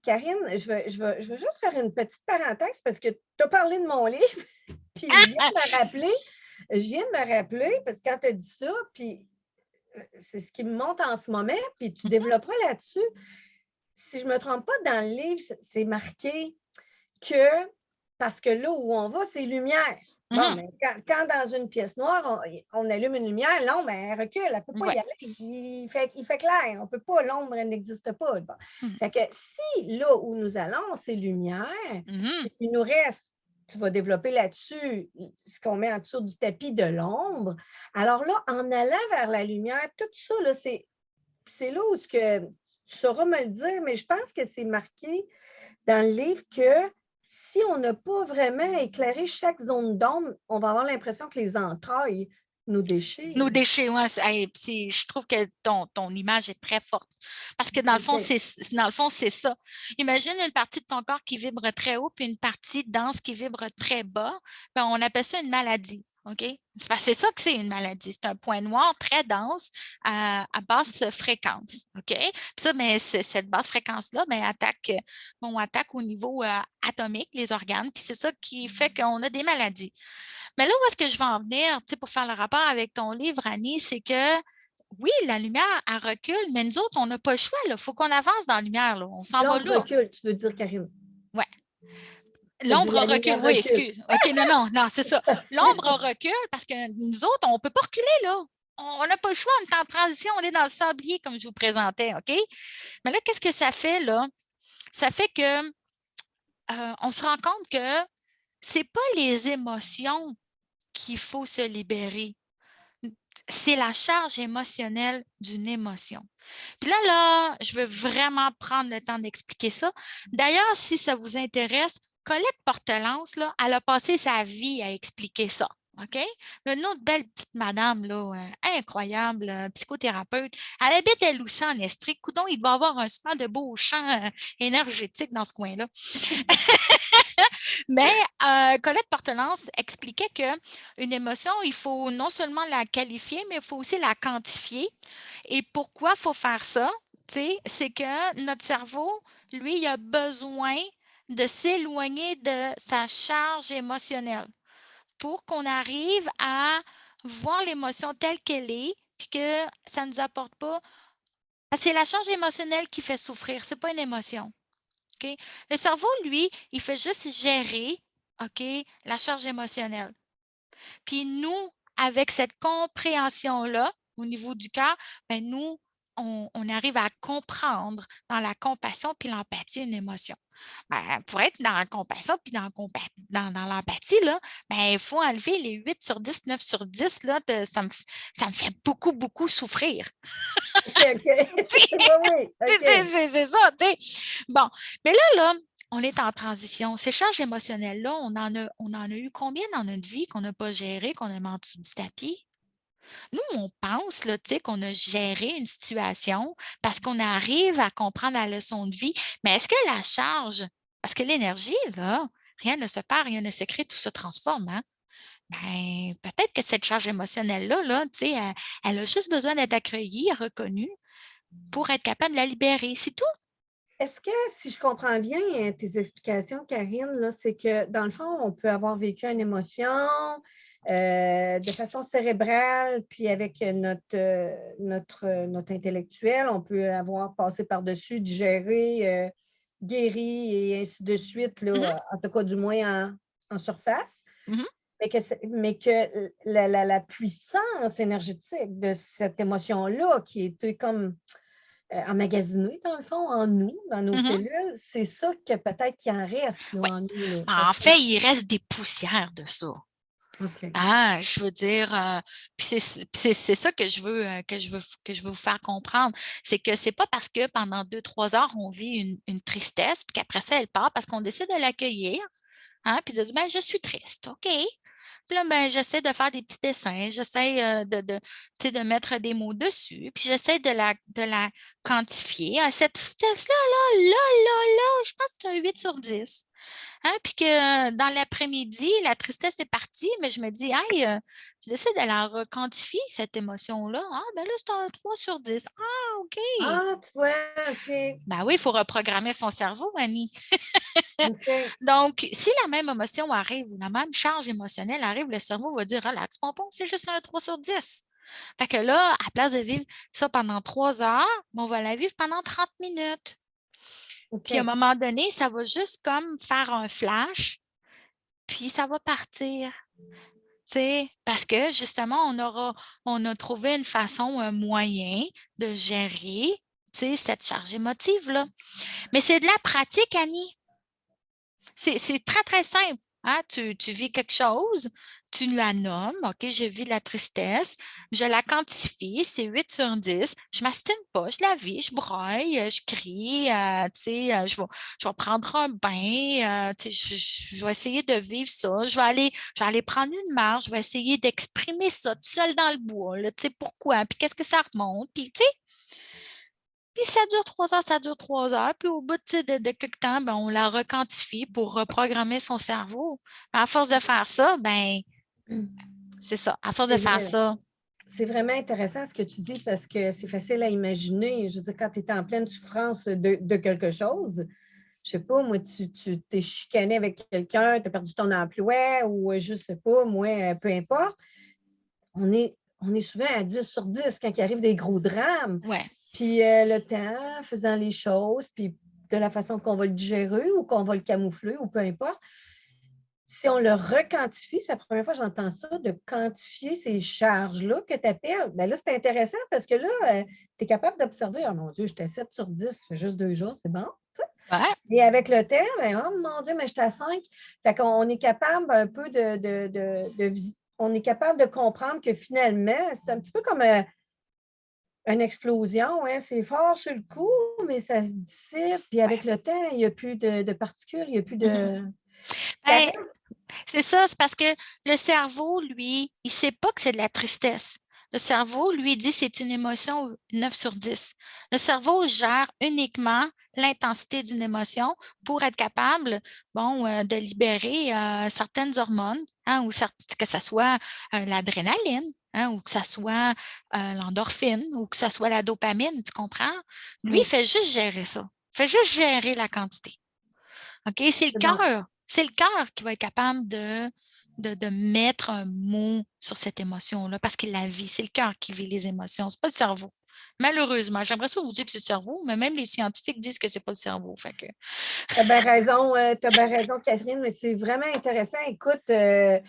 Karine, je veux juste faire une petite parenthèse parce que tu as parlé de mon livre, puis je viens de me rappeler, parce que quand tu as dit ça, puis c'est ce qui me monte en ce moment, puis tu développeras là-dessus. Si je ne me trompe pas, dans le livre, c'est marqué que, parce que là où on va, c'est lumière. Bon, Mhm. mais quand dans une pièce noire, on allume une lumière, l'ombre, elle recule, elle ne peut pas Ouais. y aller. Il fait clair, on ne peut pas, l'ombre, elle n'existe pas. Bon. Mhm. Fait que si là où nous allons, c'est lumière, Mhm. puis il nous reste, tu vas développer là-dessus ce qu'on met en dessous du tapis de l'ombre. Alors là, en allant vers la lumière, tout ça, là, c'est là où tu sauras me le dire, mais je pense que c'est marqué dans le livre que si on n'a pas vraiment éclairé chaque zone d'ombre, on va avoir l'impression que les entrailles nous déchirent. Nos déchets, ouais, je trouve que ton image est très forte. Parce que dans le fond, OK. c'est ça. Imagine une partie de ton corps qui vibre très haut, puis une partie dense qui vibre très bas. Ben, on appelle ça une maladie. OK? C'est ça que c'est une maladie. C'est un point noir très dense à basse fréquence. OK? Puis ça, mais cette basse fréquence-là, ben, attaque au niveau atomique les organes. Puis c'est ça qui fait qu'on a des maladies. Mais là où est-ce que je veux en venir, tu sais, pour faire le rapport avec ton livre, Annie, c'est que oui, la lumière, elle recule, mais nous autres, on n'a pas le choix. Il faut qu'on avance dans la lumière. Là. On s'en va L'ombre là. recule, tu veux dire, Karine. Ouais. Tu as dit L'ombre la recule. lumière Oui, recule. excuse. OK, non, non, non, c'est ça. L'ombre recule parce que nous autres, on ne peut pas reculer là. On n'a pas le choix. On est en transition, on est dans le sablier, comme je vous présentais. OK? Mais là, qu'est-ce que ça fait là? Ça fait que on se rend compte que c'est pas les émotions qu'il faut se libérer. C'est la charge émotionnelle d'une émotion. Puis là, je veux vraiment prendre le temps d'expliquer ça. D'ailleurs, si ça vous intéresse, Colette Portelance, là, elle a passé sa vie à expliquer ça. OK? Une autre belle petite madame, là, incroyable, psychothérapeute. Elle habite elle aussi en Estrie. Coudon, il doit avoir un super de beau champ énergétique dans ce coin-là. Mais Colette Portelance expliquait qu'une émotion, il faut non seulement la qualifier, mais il faut aussi la quantifier. Et pourquoi il faut faire ça? C'est que notre cerveau, lui, il a besoin de s'éloigner de sa charge émotionnelle pour qu'on arrive à voir l'émotion telle qu'elle est, puis que ça ne nous apporte pas. C'est la charge émotionnelle qui fait souffrir, ce n'est pas une émotion. OK? Le cerveau, lui, il fait juste gérer, OK, la charge émotionnelle. Puis nous, avec cette compréhension-là, au niveau du cœur, ben nous, on arrive à comprendre dans la compassion puis l'empathie une émotion. Ben, pour être dans la compassion puis dans l'empathie, là, ben, il faut enlever les 8 sur 10, 9 sur 10. Là, ça me fait beaucoup, beaucoup souffrir. OK, OK. Oui, OK. C'est ça, tu sais. Bon, mais là, on est en transition. Ces charges émotionnelles-là, on en a eu combien dans notre vie qu'on n'a pas géré, qu'on a mis en dessous du tapis? Nous, on pense là, tu sais, qu'on a géré une situation parce qu'on arrive à comprendre la leçon de vie. Mais est-ce que la charge, parce que l'énergie, là, rien ne se perd, rien ne se crée, tout se transforme, hein? Ben, peut-être que cette charge émotionnelle-là, là, tu sais, elle a juste besoin d'être accueillie, reconnue pour être capable de la libérer. C'est tout. Est-ce que, si je comprends bien tes explications, Karine, là, c'est que dans le fond, on peut avoir vécu une émotion de façon cérébrale, puis avec notre intellectuel, on peut avoir passé par-dessus, digéré, guéri et ainsi de suite, Mhm, là, en tout cas du moins en surface, mhm, mais que la puissance énergétique de cette émotion-là, qui était comme emmagasinés, dans le fond, en nous, dans nos mhm. cellules, c'est ça que peut-être qu'il en reste là, Oui. en nous. Là. En fait, il reste des poussières de ça. OK. Ah, je veux dire, puis c'est ça que que je veux vous faire comprendre. C'est que c'est pas parce que pendant 2, 3 heures, on vit une tristesse, puis qu'après ça, elle part parce qu'on décide de l'accueillir, hein, puis de dire, ben, je suis triste, OK. Puis là, ben, j'essaie de faire des petits dessins, j'essaie tu sais, de mettre des mots dessus, puis j'essaie de la quantifier. Ah, cette tristesse-là, je pense que c'est un 8 sur 10. Hein, puis que dans l'après-midi, la tristesse est partie, mais je me dis, hey, je décide de la requantifier, cette émotion-là. Ah, ben là, c'est un 3 sur 10. Ah, OK. Ah, tu vois, OK. Ben oui, il faut reprogrammer son cerveau, Annie. OK. Donc, si la même émotion arrive ou la même charge émotionnelle arrive, le cerveau va dire, relax, pompon, c'est juste un 3 sur 10. Fait que là, à place de vivre ça pendant 3 heures, on va la vivre pendant 30 minutes. Puis à un OK. moment donné, ça va juste comme faire un flash, puis ça va partir. Parce que justement, on a trouvé une façon, un moyen de gérer cette charge émotive-là. Mais c'est de la pratique, Annie. C'est très, très simple. Hein? Tu vis quelque chose, tu la nommes, OK, je vis de la tristesse, je la quantifie, c'est 8 sur 10, je ne m'astine pas, je la vis, je broille, je crie, je vais prendre un bain, je vais essayer de vivre ça, je vais aller prendre une marche, je vais essayer d'exprimer ça tout seul dans le bois, là, pourquoi, puis qu'est-ce que ça remonte, puis puis ça dure 3 heures, ça dure 3 heures. Puis au bout de quelque temps, ben, on la requantifie pour reprogrammer son cerveau. À force de faire ça, ben, c'est ça. À force de C'est faire vrai. ça. C'est vraiment intéressant ce que tu dis parce que c'est facile à imaginer. Je veux dire, quand tu es en pleine souffrance de quelque chose, je sais pas, moi, tu t'es chicané avec quelqu'un, tu as perdu ton emploi ou je sais pas, moi, peu importe. On est souvent à 10 sur 10 quand il arrive des gros drames. Ouais. Puis le temps, faisant les choses, puis de la façon qu'on va le digérer ou qu'on va le camoufler ou peu importe, si on le requantifie, c'est la première fois que j'entends ça, de quantifier ces charges-là que tu appelles. Bien là, c'est intéressant parce que là, tu es capable d'observer, oh mon Dieu, j'étais à 7 sur 10, ça fait juste 2 jours, c'est bon. Ouais. Et avec le temps, ben, oh mon Dieu, mais j'étais à 5. Fait qu'on est capable un peu on est capable de comprendre que finalement, c'est un petit peu comme une explosion, hein. C'est fort sur le coup, mais ça se dissipe. Puis avec le temps, il n'y a plus de particules, il n'y a plus Mhm. de. Ça Ben, reste. c'est ça, c'est parce que le cerveau, lui, il ne sait pas que c'est de la tristesse. Le cerveau, lui, dit c'est une émotion 9 sur 10. Le cerveau gère uniquement l'intensité d'une émotion pour être capable, bon, de libérer certaines hormones, hein, ou que ce soit l'adrénaline, hein, ou que ce soit l'endorphine, ou que ce soit la dopamine, tu comprends? Lui, il Mm, fait juste gérer ça. Il fait juste gérer la quantité. OK? C'est le c'est bon. cœur. C'est le cœur qui va être capable de mettre un mot sur cette émotion-là parce qu'il la vit. C'est le cœur qui vit les émotions, c'est pas le cerveau. Malheureusement, j'aimerais ça vous dire que c'est le cerveau, mais même les scientifiques disent que c'est pas le cerveau. Fait que... T'as bien raison, Catherine, mais c'est vraiment intéressant. Écoute, Ça,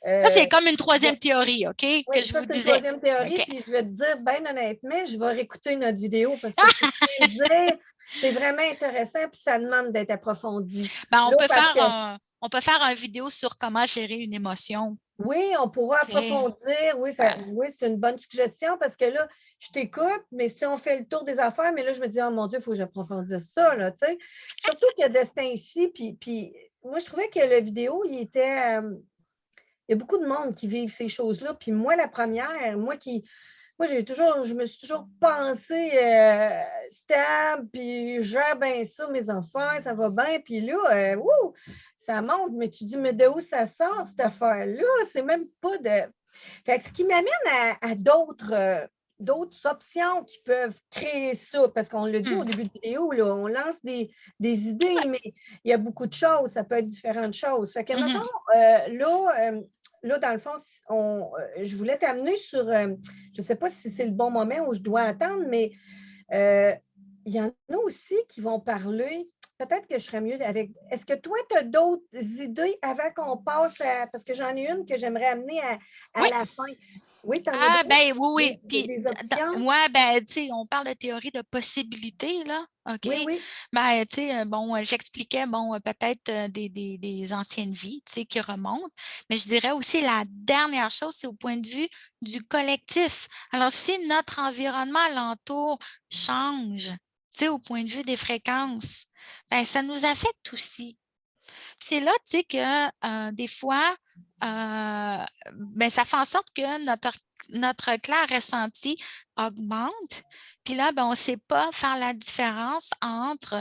c'est euh, comme une je troisième vais- théorie, OK, oui, que je ça, vous c'est une disais. troisième théorie, OK. puis je vais te dire, bien honnêtement, je vais réécouter notre vidéo parce que ce que tu viens de dire, c'est vraiment intéressant, puis ça demande d'être approfondi. Ben, Là, parce que on peut faire une vidéo sur comment gérer une émotion. oui, on pourra C'est approfondir. Oui, voilà. oui, c'est une bonne suggestion parce que là, je t'écoute, mais si on fait le tour des affaires, mais là, je me dis, oh mon Dieu, il faut que j'approfondisse ça, là, tu sais. Surtout que Destin ici, puis moi, je trouvais que la vidéo, il y a beaucoup de monde qui vivent ces choses-là. Puis moi, la première, moi, je me suis toujours pensée stable, puis je gère bien ça, mes affaires, ça va bien. Puis là, ça monte, mais tu dis, mais de où ça sort, cette affaire-là? C'est même pas de. Fait que ce qui m'amène à d'autres options qui peuvent créer ça, parce qu'on l'a dit au Hmm. début de la vidéo, là, on lance des idées, mais il y a beaucoup de choses, ça peut être différentes choses. Fait que, mettons, Mhm. là, dans le fond, je voulais t'amener sur, je ne sais pas si c'est le bon moment où je dois attendre, mais euh, il y en a aussi qui vont parler. Peut-être que je serais mieux avec. Est-ce que toi, tu as d'autres idées avant qu'on passe à. Parce que j'en ai une que j'aimerais amener à Oui. la fin. Oui, tu en as Ah, d'autres? ben oui, oui. Puis, Des options? ouais, ben, tu sais, on parle de théorie de possibilités, là. OK? Oui, oui. Ben, tu sais, bon, j'expliquais, bon, peut-être des anciennes vies, tu sais, qui remontent. Mais je dirais aussi la dernière chose, c'est au point de vue du collectif. Alors, si notre environnement alentour change, tu sais, au point de vue des fréquences, ben, ça nous affecte aussi. C'est là, tu sais, que des fois, ben, ça fait en sorte que notre clair ressenti augmente. Puis là, ben, on ne sait pas faire la différence entre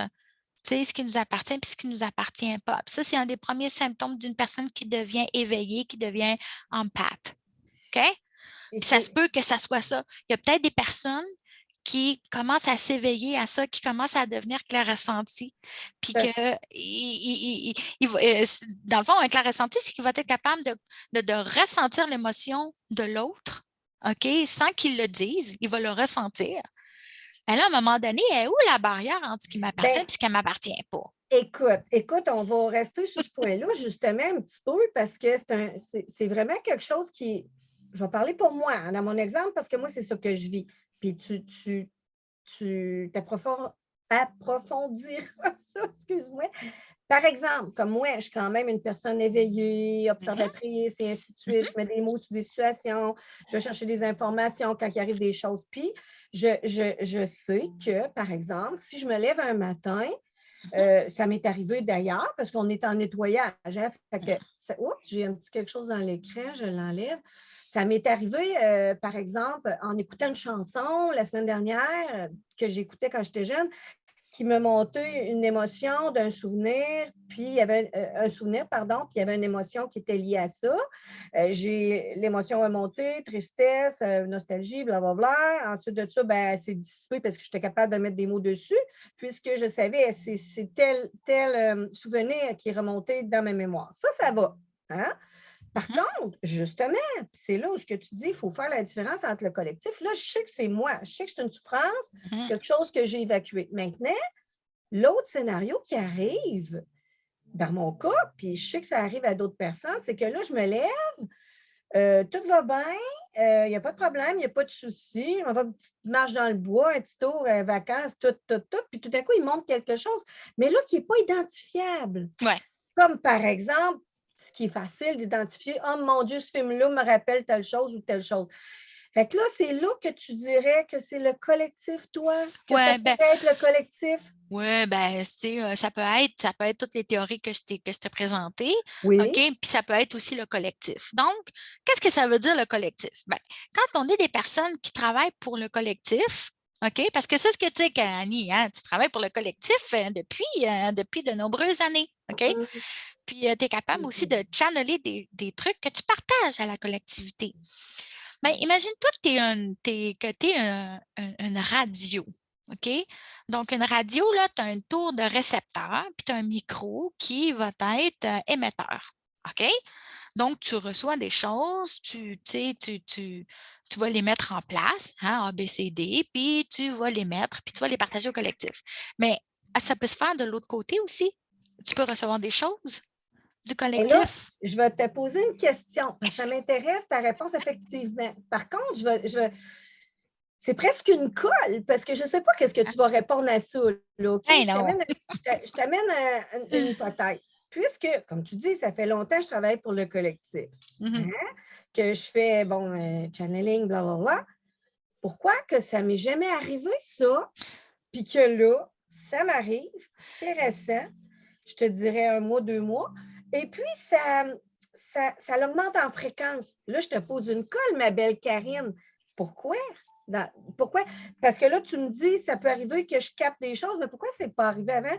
tu sais, ce qui nous appartient et ce qui ne nous appartient pas. Puis ça, c'est un des premiers symptômes d'une personne qui devient éveillée, qui devient empathe. OK? Et Puis ça se c'est. peut que ça soit ça. Il y a peut-être des personnes qui commencent à s'éveiller à ça, qui commencent à devenir clair-ressenti. Puis que, dans le fond, un clair-ressenti, c'est qu'il va être capable de ressentir l'émotion de l'autre, OK, sans qu'il le dise, il va le ressentir. Et là, à un moment donné, elle est où la barrière entre ce qui m'appartient Ben, et ce qui ne m'appartient pas? écoute, on va rester sur ce point-là, justement, un petit peu, parce que c'est vraiment quelque chose qui. Je vais parler pour moi, hein, dans mon exemple, parce que moi, c'est ça que je vis. Puis tu approfondiras ça, excuse-moi. Par exemple, comme moi, je suis quand même une personne éveillée, Mhm, observatrice et ainsi de suite. mhm, Je mets des mots sur des situations, je vais chercher des informations quand il arrive des choses. Puis, je sais que, par exemple, si je me lève un matin, ça m'est arrivé d'ailleurs, parce qu'on est en nettoyage. Hein, fait que, oups, j'ai un petit quelque chose dans l'écran, je l'enlève. Ça m'est arrivé, par exemple, en écoutant une chanson la semaine dernière que j'écoutais quand j'étais jeune, qui me montait une émotion d'un souvenir, puis il y avait un souvenir, pardon, puis il y avait une émotion qui était liée à ça. L'émotion a monté, tristesse, nostalgie, blablabla. Ensuite de ça, ben, c'est dissipé parce que j'étais capable de mettre des mots dessus, puisque je savais c'est tel souvenir qui est remonté dans ma mémoire. Ça va. Hein? Par mhm, contre, justement, c'est là où ce que tu dis, il faut faire la différence entre le collectif. Là, je sais que c'est moi, je sais que c'est une souffrance, mhm. quelque chose que j'ai évacué. Maintenant, l'autre scénario qui arrive, dans mon cas, puis je sais que ça arrive à d'autres personnes, c'est que là, je me lève, tout va bien, il n'y a pas de problème, il n'y a pas de souci. On va faire une petite marche dans le bois, un petit tour, vacances, tout. Puis tout d'un coup, il montre quelque chose, mais là, qui n'est pas identifiable. Ouais. Comme par exemple, ce qui est facile d'identifier, oh mon Dieu, ce film-là me rappelle telle chose ou telle chose. Fait que là, c'est là que tu dirais que c'est le collectif, toi, que ça Ouais, ben, pourrait être le collectif. ouais, ben, ça peut être toutes les théories que je t'ai présentées, OK? Oui. Puis ça peut être aussi le collectif. Donc, qu'est-ce que ça veut dire le collectif? Ben, quand on est des personnes qui travaillent pour le collectif, OK? Parce que c'est ce que tu es, Annie, hein? Tu travailles pour le collectif depuis de nombreuses années, OK? Mhm. Puis tu es capable aussi de channeler des trucs que tu partages à la collectivité. Ben, imagine-toi que tu es une radio. OK? Donc, une radio, là, tu as un tour de récepteur, puis tu as un micro qui va être émetteur. OK? Donc, tu reçois des choses, tu vas les mettre en place, hein, A, B, C, D, puis tu vas les mettre, puis tu vas les partager au collectif. Mais ça peut se faire de l'autre côté aussi. Tu peux recevoir des choses du Et là, collectif. je vais te poser une question, parce que ça m'intéresse ta réponse, effectivement. Par contre, c'est presque une colle, parce que je ne sais pas qu'est-ce que tu vas répondre à ça. Là, OK? Ben non. Je t'amène à une hypothèse. Puisque, comme tu dis, ça fait longtemps que je travaille pour le collectif, hein, Mhm. que je fais, channeling, blablabla. Pourquoi que ça ne m'est jamais arrivé, ça? Puis que là, ça m'arrive, c'est récent, je te dirais 1 mois, 2 mois, et puis ça l'augmente en fréquence. Là, je te pose une colle, ma belle Karine. Pourquoi? Pourquoi? Parce que là, tu me dis, ça peut arriver que je capte des choses, mais pourquoi ce n'est pas arrivé avant?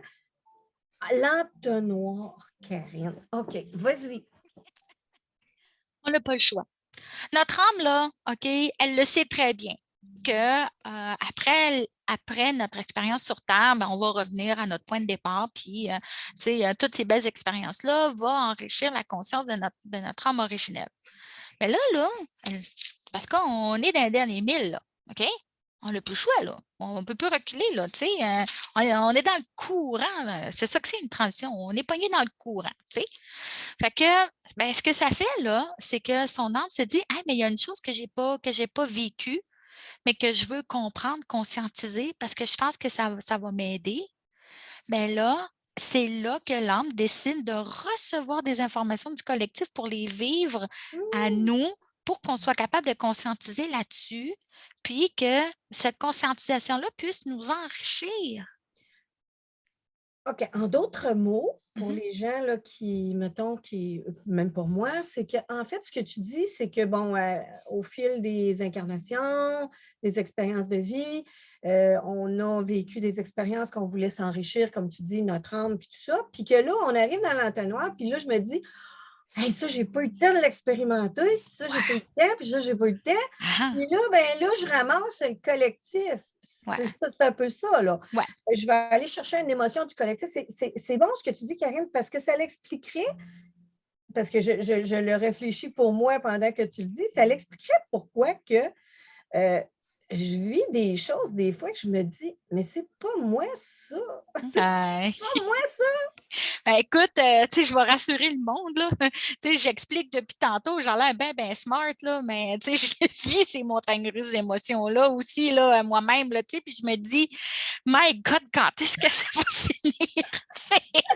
L'entonnoir, Karine. OK, vas-y. On n'a pas le choix. Notre âme, là, OK, elle le sait très bien que après notre expérience sur Terre, ben, on va revenir à notre point de départ, puis toutes ces belles expériences-là vont enrichir la conscience de notre âme originelle. Mais là, parce qu'on est dans les derniers milles, là, OK? On n'a plus le choix, là. On ne peut plus reculer, là, tu sais. On est dans le courant, là. C'est ça que c'est une transition. On est pogné dans le courant, tu sais. Fait que, ben, ce que ça fait, là, c'est que son âme se dit, ah, mais il y a une chose que j'ai pas vécue, mais que je veux comprendre, conscientiser, parce que je pense que ça va m'aider. Mais là, c'est là que l'âme décide de recevoir des informations du collectif pour les vivre à Mmh. nous, pour qu'on soit capable de conscientiser là-dessus, puis que cette conscientisation-là puisse nous enrichir. OK. En d'autres mots, pour Mhm, les gens là, qui, mettons, même pour moi, c'est qu'en fait, ce que tu dis, c'est que, au fil des incarnations, des expériences de vie, on a vécu des expériences qu'on voulait s'enrichir, comme tu dis, notre âme, puis tout ça. Puis que là, on arrive dans l'entonnoir, puis là, je me dis, hey, ça, j'ai pas eu le temps de l'expérimenter, puis ça, j'ai pas eu le temps, puis ça, j'ai pas eu le temps. ah, Puis là, je ramasse le collectif. ouais, C'est un peu ça, là. ouais. Je vais aller chercher une émotion du collectif. C'est bon ce que tu dis, Karine, parce que ça l'expliquerait, parce que je le réfléchis pour moi pendant que tu le dis, ça l'expliquerait pourquoi que euh, je vis des choses des fois que je me dis, mais c'est pas moi ça. C'est Ouais. pas moi ça. Ben, écoute, tu sais, je vais rassurer le monde, là. Tu sais, j'explique depuis tantôt, j'ai l'air ben smart, là, mais tu sais, je vis ces montagnes russes d'émotions-là aussi, là, moi-même, là, tu sais, puis je me dis, My God, quand est-ce que ça va finir?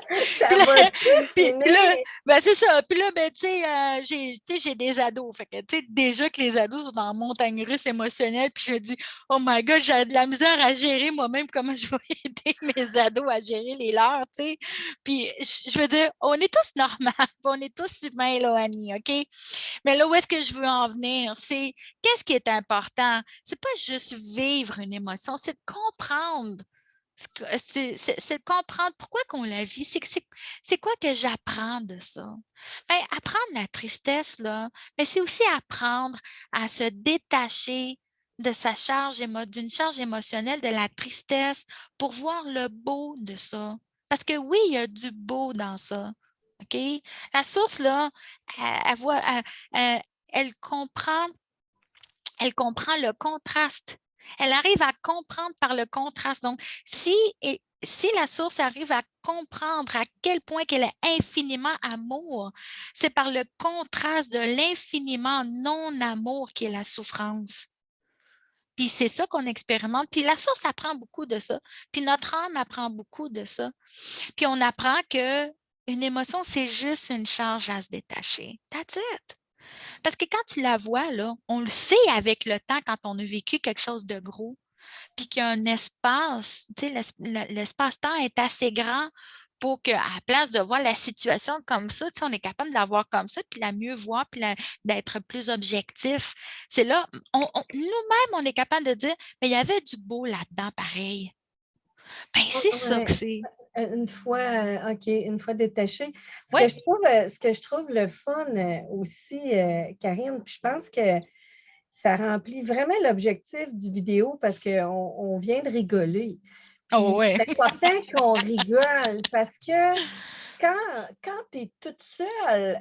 Puis Ça là, va-tu puis là, finir? ben c'est ça. Puis là, ben, tu sais, j'ai des ados. Fait que, tu sais, déjà que les ados sont en montagne russe émotionnelle, puis je me dis, oh my God, j'ai de la misère à gérer moi-même comment je vais aider mes ados à gérer les leurs, tu sais. Puis je veux dire, on est tous normaux, on est tous humains, là, Annie, OK? Mais là, où est-ce que je veux en venir? C'est qu'est-ce qui est important? C'est pas juste vivre une émotion, c'est de comprendre c'est de comprendre pourquoi qu'on la vit. C'est quoi que j'apprends de ça? Ben, apprendre la tristesse, là, mais c'est aussi apprendre à se détacher de d'une charge émotionnelle, de la tristesse, pour voir le beau de ça. Parce que oui, il y a du beau dans ça. OK? La source, là, elle voit, elle- elle comprend elle comprend le contraste. Elle arrive à comprendre par le contraste. Donc, si si la source arrive à comprendre à quel point qu'elle est infiniment amour, c'est par le contraste de l'infiniment non-amour qui est la souffrance. Puis c'est ça qu'on expérimente. Puis la source apprend beaucoup de ça. Puis notre âme apprend beaucoup de ça. Puis on apprend que une émotion, c'est juste une charge à se détacher. That's it. Parce que quand tu la vois, là, on le sait avec le temps quand on a vécu quelque chose de gros, puis qu'il y a un espace, tu sais, l'espace-temps est assez grand pour qu'à la place de voir la situation comme ça, tu sais, on est capable de la voir comme ça, puis la mieux voir, puis d'être plus objectif. C'est là, nous-mêmes, on est capable de dire, mais il y avait du beau là-dedans, pareil. Ben, c'est ça que Ouais. c'est. Une fois, OK, une fois détaché. Oui. Ce que je trouve le fun aussi, Karine, puis je pense que ça remplit vraiment l'objectif du vidéo parce qu'on vient de rigoler. Oh, Puis ouais. c'est important qu'on rigole parce que quand tu es toute seule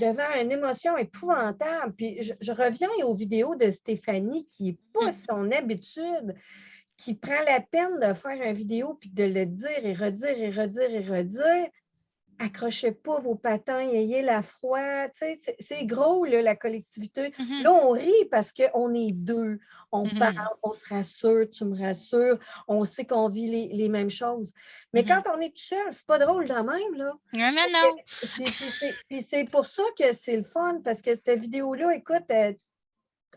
devant une émotion épouvantable, puis je reviens aux vidéos de Stéphanie qui n'est pas son habitude, qui prend la peine de faire une vidéo puis de le dire et redire et redire et redire. Accrochez pas vos patins, ayez la foi. Tu sais, c'est gros, là, la collectivité. Mhm, Là, on rit parce qu'on est deux. On parle, mhm, on se rassure, tu me rassures, on sait qu'on vit les mêmes choses. Mais quand mhm. on est tout seul, c'est pas drôle de même, là. Non, non, Fait non. puis c'est pour ça que c'est le fun, parce que cette vidéo-là, écoute,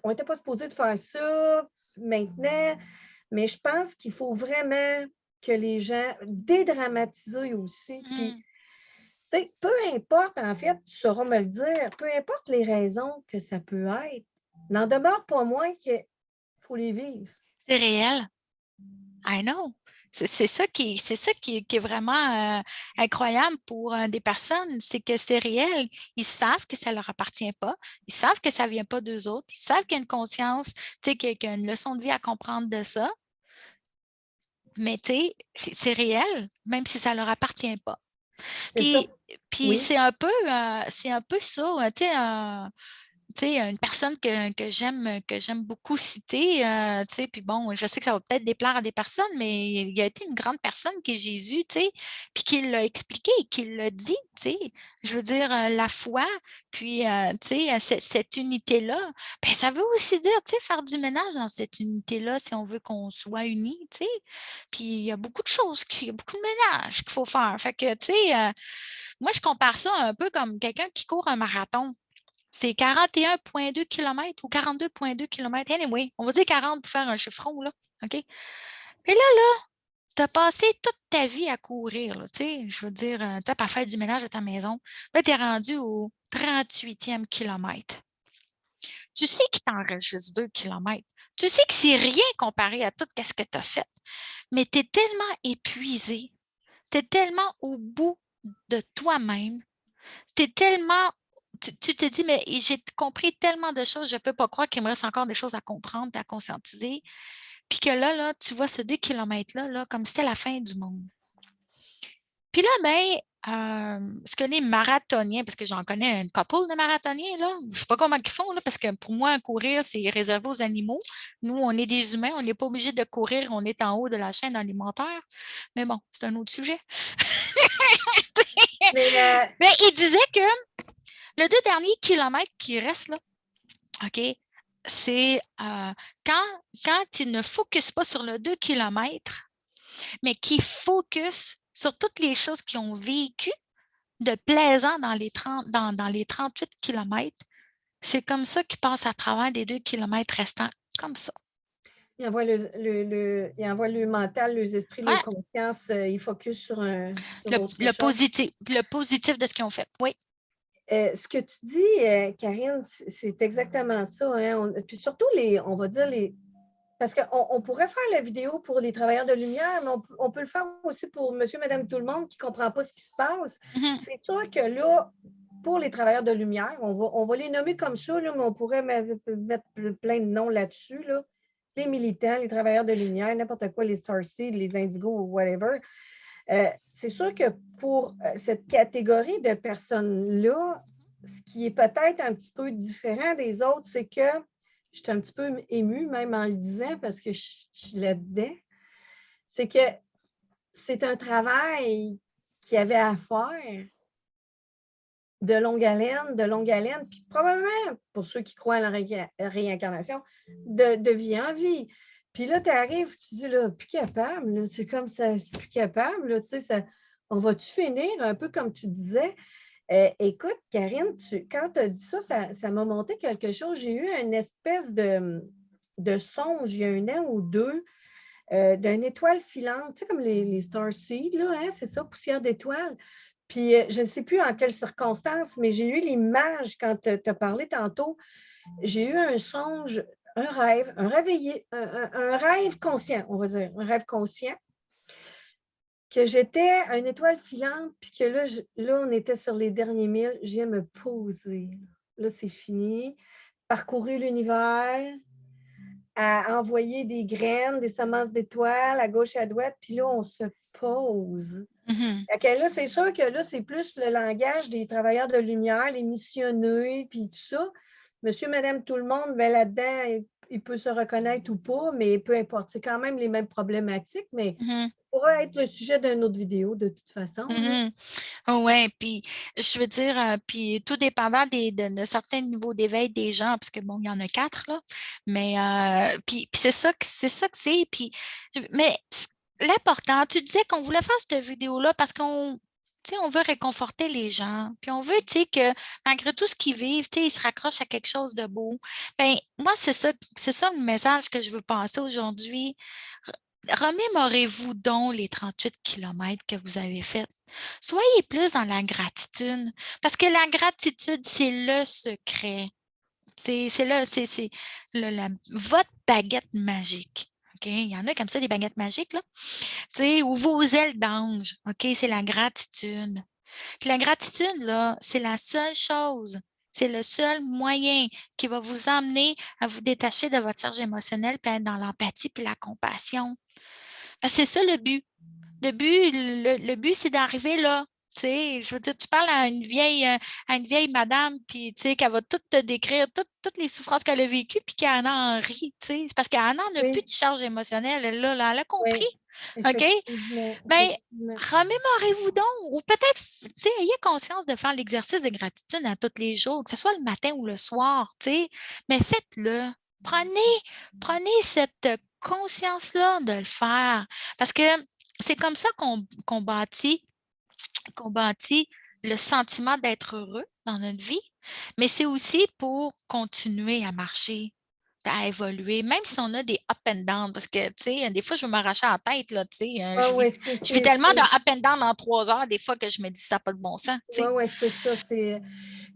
on n'était pas supposé de faire ça maintenant, mais je pense qu'il faut vraiment que les gens dédramatisent aussi. Puis, Mhm. tu sais, peu importe, en fait, tu sauras me le dire, peu importe les raisons que ça peut être, n'en demeure pas moins qu'il faut les vivre. C'est réel. I know. C'est ça qui est vraiment incroyable pour des personnes, c'est que c'est réel. Ils savent que ça ne leur appartient pas. Ils savent que ça ne vient pas d'eux autres. Ils savent qu'il y a une conscience, tu sais, qu'il y a une leçon de vie à comprendre de ça. Mais tu sais, c'est réel, même si ça ne leur appartient pas. C'est ça. Puis Oui. c'est un peu ça, tu sais, tu sais, une personne que j'aime beaucoup citer, tu sais, puis bon, je sais que ça va peut-être déplaire à des personnes, mais il a été une grande personne qui est Jésus, tu sais, puis qu'il l'a expliqué, qu'il l'a dit, tu sais. Je veux dire, la foi, puis, tu sais, cette unité-là, ben, ça veut aussi dire, tu sais, faire du ménage dans cette unité-là si on veut qu'on soit unis, tu sais. Puis il y a beaucoup de choses, il y a beaucoup de ménage qu'il faut faire. Fait que, tu sais, moi, je compare ça un peu comme quelqu'un qui court un marathon. C'est 41,2 km ou 42,2 km. Anyway, on va dire 40 pour faire un chiffron, là. OK? Et là, tu as passé toute ta vie à courir, là, tu sais, je veux dire, tu sais, à faire du ménage à ta maison. Là, tu es rendu au 38e kilomètre. Tu sais qu'il t'en reste juste 2 kilomètres. Tu sais que c'est rien comparé à tout ce que tu as fait. Mais tu es tellement épuisé. Tu es tellement au bout de toi-même. Tu es tellement tu te dis, mais j'ai compris tellement de choses, je ne peux pas croire qu'il me reste encore des choses à comprendre et à conscientiser. Puis que là, tu vois ce 2 kilomètres-là, là, comme si c'était la fin du monde. Puis là, ben, ce que les marathoniens, parce que j'en connais un couple de marathoniens, là, je ne sais pas comment ils font, là, parce que pour moi, courir, c'est réservé aux animaux. Nous, on est des humains, on n'est pas obligé de courir, on est en haut de la chaîne alimentaire. Mais bon, c'est un autre sujet. Mais Mais il disait que le 2 derniers kilomètres qui restent, là, OK, c'est quand il ne focus pas sur le 2 kilomètres, mais qui focus sur toutes les choses qu'ils ont vécues de plaisant dans les 38 kilomètres. C'est comme ça qu'ils passent à travers les 2 kilomètres restants, comme ça. il envoie le mental, les esprits, les Ouais, consciences, il focus sur le, autre le chose. positif, le positif de ce qu'ils ont fait. Oui. Ce que tu dis, Karine, c'est exactement ça. Hein. Puis surtout, on va dire, parce qu'on pourrait faire la vidéo pour les travailleurs de lumière, mais on peut le faire aussi pour monsieur, madame, tout le monde qui ne comprend pas ce qui se passe. Mhm. C'est sûr que là, pour les travailleurs de lumière, on va les nommer comme ça, là, mais on pourrait mettre plein de noms là-dessus. Là. Les militants, les travailleurs de lumière, n'importe quoi, les Starseed, les Indigos, whatever. C'est sûr que pour cette catégorie de personnes-là, ce qui est peut-être un petit peu différent des autres, c'est que je suis un petit peu émue, même en le disant, parce que je suis là-dedans, c'est que c'est un travail qu'il y avait à faire de longue haleine, puis probablement, pour ceux qui croient à la réincarnation, de vie en vie. Puis là, tu arrives, tu dis, là, plus capable, là, c'est comme ça, c'est plus capable, là, tu sais, ça, on va-tu finir un peu comme tu disais? Écoute, Karine, quand tu as dit ça, ça m'a monté quelque chose. J'ai eu une espèce de songe il y a 1 an ou 2 d'une étoile filante, tu sais, comme les starseeds, là, hein, c'est ça, poussière d'étoiles. Puis, je ne sais plus en quelles circonstances, mais j'ai eu l'image quand tu as parlé tantôt. J'ai eu un songe, un rêve, un rêve conscient, on va dire, un rêve conscient, que j'étais une étoile filante, puis que là, on était sur les derniers milles, je viens me poser. Là, c'est fini. Parcourir l'univers, à envoyer des graines, des semences d'étoiles à gauche et à droite, puis là, on se pose. Fait que là, c'est sûr que là, c'est plus le langage des travailleurs de lumière, les missionnés, puis tout ça. Monsieur, madame, tout le monde, ben là-dedans, il peut se reconnaître ou pas, mais peu importe. C'est quand même les mêmes problématiques, mais ça pourrait être le sujet d'une autre vidéo, de toute façon. Oui, puis je veux dire, puis tout dépendant de certains niveaux d'éveil des gens, parce que bon, il y en a 4, là, mais puis c'est ça que c'est. Puis, mais l'important, tu disais qu'on voulait faire cette vidéo-là parce qu'on. Tu sais, on veut réconforter les gens, puis on veut, tu sais, que malgré tout ce qu'ils vivent, tu sais, ils se raccrochent à quelque chose de beau. Bien, moi, c'est ça le message que je veux passer aujourd'hui. Remémorez-vous donc les 38 kilomètres que vous avez faits. Soyez plus dans la gratitude, parce que la gratitude, c'est le secret. C'est votre baguette magique. OK? Il y en a comme ça, des baguettes magiques, là. Ou vos ailes d'ange. OK? C'est la gratitude. Puis la gratitude, là, c'est la seule chose, c'est le seul moyen qui va vous emmener à vous détacher de votre charge émotionnelle, puis être dans l'empathie puis la compassion. C'est ça le but. Le but, c'est d'arriver là. Tu sais, je veux dire, tu parles à une vieille madame, puis tu sais, qu'elle va tout te décrire, toutes les souffrances qu'elle a vécues, puis qu'elle en rit. Tu sais. C'est parce qu'elle n'en a plus Oui, de charge émotionnelle. Elle a compris. oui, OK? effectivement, Bien, effectivement. remémorez-vous donc, ou peut-être, tu sais, ayez conscience de faire l'exercice de gratitude à tous les jours, que ce soit le matin ou le soir, tu sais, mais faites-le. Prenez cette conscience-là de le faire. Parce que c'est comme ça qu'on bâtit le sentiment d'être heureux dans notre vie, mais c'est aussi pour continuer à marcher, à évoluer, même si on a des up and down, parce que, tu sais, des fois, je veux m'arracher la tête, là, tu sais, Ah oui, je vis tellement de up and down en 3 heures, des fois, que je me dis, ça n'a pas de bon sens, tu sais. c'est ça. Mais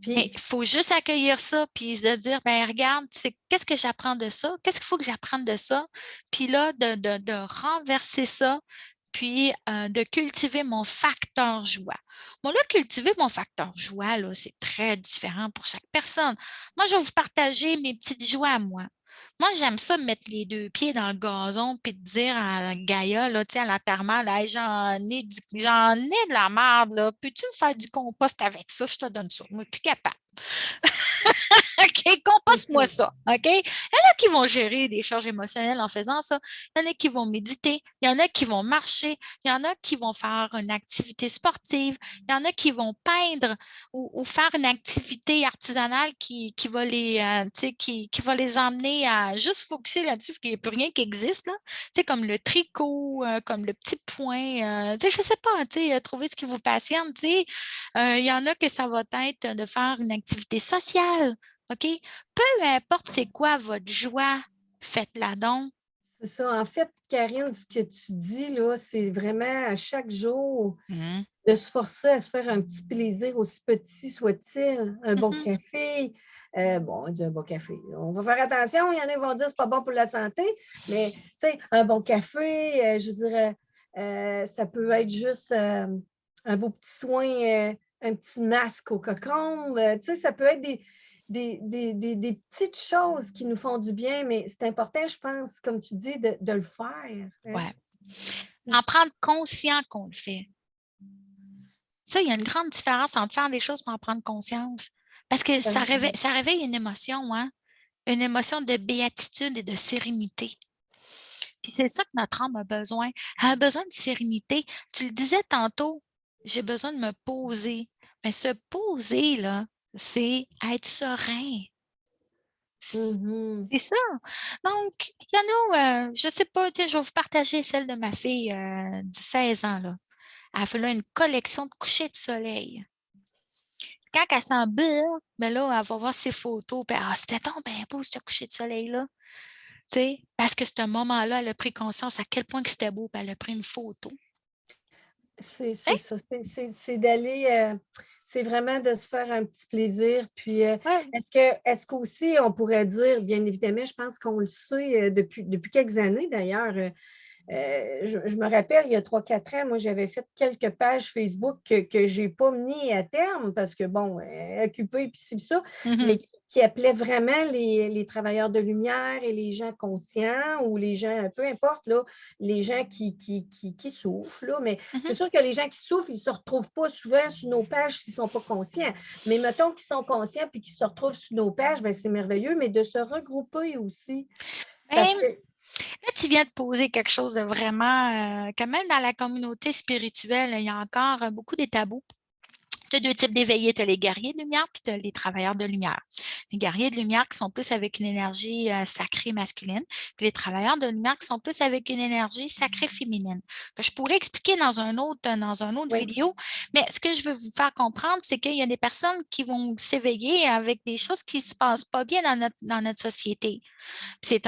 Puis, il faut juste accueillir ça, puis se dire, ben regarde, qu'est-ce que j'apprends de ça? Qu'est-ce qu'il faut que j'apprenne de ça? Puis là, de renverser ça, puis de cultiver mon facteur joie. Bon, là, cultiver mon facteur joie, là, c'est très différent pour chaque personne. Moi, je vais vous partager mes petites joies à moi. Moi, j'aime ça mettre les 2 pieds dans le gazon puis de dire à Gaïa, là, tu sais, à l'enterrement, là, hey, j'en ai de la merde, là. Peux-tu me faire du compost avec ça? Je te donne ça. Moi, je suis plus capable. OK, composte-moi ça. OK? Il y en a qui vont gérer des charges émotionnelles en faisant ça. Il y en a qui vont méditer. Il y en a qui vont marcher. Il y en a qui vont faire une activité sportive. Il y en a qui vont peindre ou faire une activité artisanale qui va qui va les emmener à juste focuser là-dessus, parce qu'il n'y a plus rien qui existe, là. Tu sais, comme le tricot, comme le petit point. Tu sais, je ne sais pas, tu sais, trouver ce qui vous passionne. Tu sais. Il y en a que ça va être de faire une activité sociale. OK? Peu importe c'est quoi votre joie, faites-la donc. c'est ça. En fait, Karine, ce que tu dis, là, c'est vraiment à chaque jour Mhm. de se forcer à se faire un petit plaisir, aussi petit soit-il, un bon Mhm. café. Bon, on dit un bon café. On va faire attention, il y en a qui vont dire que ce n'est pas bon pour la santé, mais tu sais, un bon café, je dirais, ça peut être juste un beau petit soin, un petit masque au cocon. Tu sais, ça peut être des petites choses qui nous font du bien, mais c'est important, je pense, comme tu dis, de le faire. Hein? Ouais. En prendre conscience qu'on le fait. Ça, il y a une grande différence entre faire des choses et en prendre conscience. Parce que ça réveille une émotion, hein? Une émotion de béatitude et de sérénité. Puis c'est ça que notre âme a besoin. Elle a besoin de sérénité. Tu le disais tantôt, j'ai besoin de me poser. Mais se poser, là, c'est être serein. Mhm. C'est ça. Donc, il y en a, je ne sais pas, je vais vous partager celle de ma fille de 16 ans, là. Elle fait là une collection de couchers de soleil. Quand elle s'en bat, ben là, elle va voir ses photos, puis c'était donc bien beau, ce coucher de soleil-là. Tu sais, parce que ce moment-là, elle a pris conscience à quel point que c'était beau, puis elle a pris une photo. C'est Hein? ça. C'est d'aller, c'est vraiment de se faire un petit plaisir. Puis, Ouais. est-ce qu'aussi, on pourrait dire, bien évidemment, je pense qu'on le sait depuis quelques années d'ailleurs, je me rappelle, il y a 3-4 ans, moi, j'avais fait quelques pages Facebook que je n'ai pas mis à terme parce que, bon, occupé, puis ci, puis ça, mais Mhm. qui appelaient vraiment les travailleurs de lumière et les gens conscients ou les gens, peu importe, là, les gens qui souffrent. Là, mais c'est Mhm. sûr que les gens qui souffrent, ils ne se retrouvent pas souvent sur nos pages s'ils ne sont pas conscients. Mais mettons qu'ils sont conscients puis qu'ils se retrouvent sur nos pages, bien, c'est merveilleux, mais de se regrouper aussi. Parce Ben, que là, tu viens de poser quelque chose de vraiment, quand même dans la communauté spirituelle, il y a encore beaucoup des tabous. Tu as deux types d'éveillés. Tu as les guerriers de lumière puis tu as les travailleurs de lumière. Les guerriers de lumière qui sont plus avec une énergie sacrée masculine, puis les travailleurs de lumière qui sont plus avec une énergie sacrée féminine. Je pourrais expliquer dans un autre oui, vidéo, mais ce que je veux vous faire comprendre, c'est qu'il y a des personnes qui vont s'éveiller avec des choses qui ne se passent pas bien dans notre société. C'est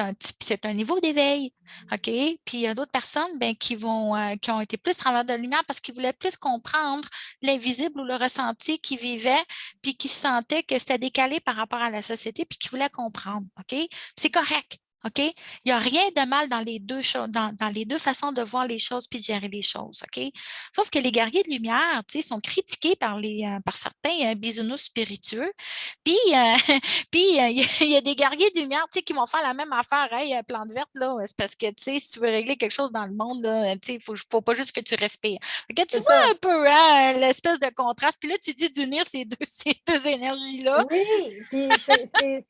un niveau d'éveil, OK? Puis il y a d'autres personnes ben, qui ont été plus travers de la lumière parce qu'ils voulaient plus comprendre l'invisible ou le ressenti qu'ils vivaient, puis qui se sentaient que c'était décalé par rapport à la société, puis qui voulaient comprendre, OK? C'est correct. OK? Il n'y a rien de mal dans les deux choses, dans les deux façons de voir les choses puis de gérer les choses. OK? Sauf que les guerriers de lumière, tu sais, sont critiqués par certains bisounours spiritueux. Puis, puis il y a des guerriers de lumière, tu sais, qui vont faire la même affaire. Hey, plante verte, là, c'est parce que, tu sais, si tu veux régler quelque chose dans le monde, là, tu sais, faut pas juste que tu respires. Fait que tu c'est vois ça. un peu, hein, l'espèce de contraste. Puis là, tu dis d'unir ces deux énergies-là. Oui, puis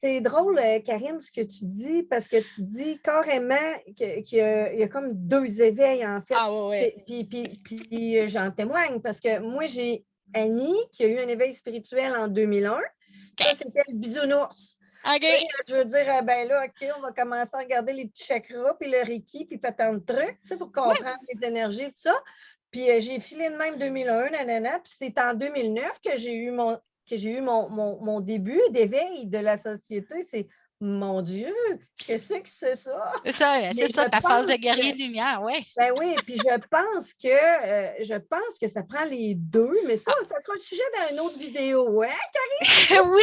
c'est drôle, Karine, ce que tu dis, parce que tu dis carrément qu'il y a comme deux éveils, en fait. Ah ouais, Puis j'en témoigne, parce que moi, j'ai Annie qui a eu un éveil spirituel en 2001. Ça, ouais. c'était le bisounours. OK. Tu sais, je veux dire, ben là, OK, on va commencer à regarder les petits chakras, puis le Reiki, puis pas tant de trucs, tu sais, pour Ouais. comprendre les énergies, tout ça. Puis j'ai filé de même 2001, nanana, puis c'est en 2009 que j'ai eu mon début d'éveil de la société. C'est, mon Dieu, qu'est-ce que c'est ça? Mais C'est je ça, ta phase de pense que, guerrier de lumière, ouais. ben oui, puis je pense que ça prend les deux, mais ça, Ah, ça sera le sujet d'une autre vidéo, hein? oui,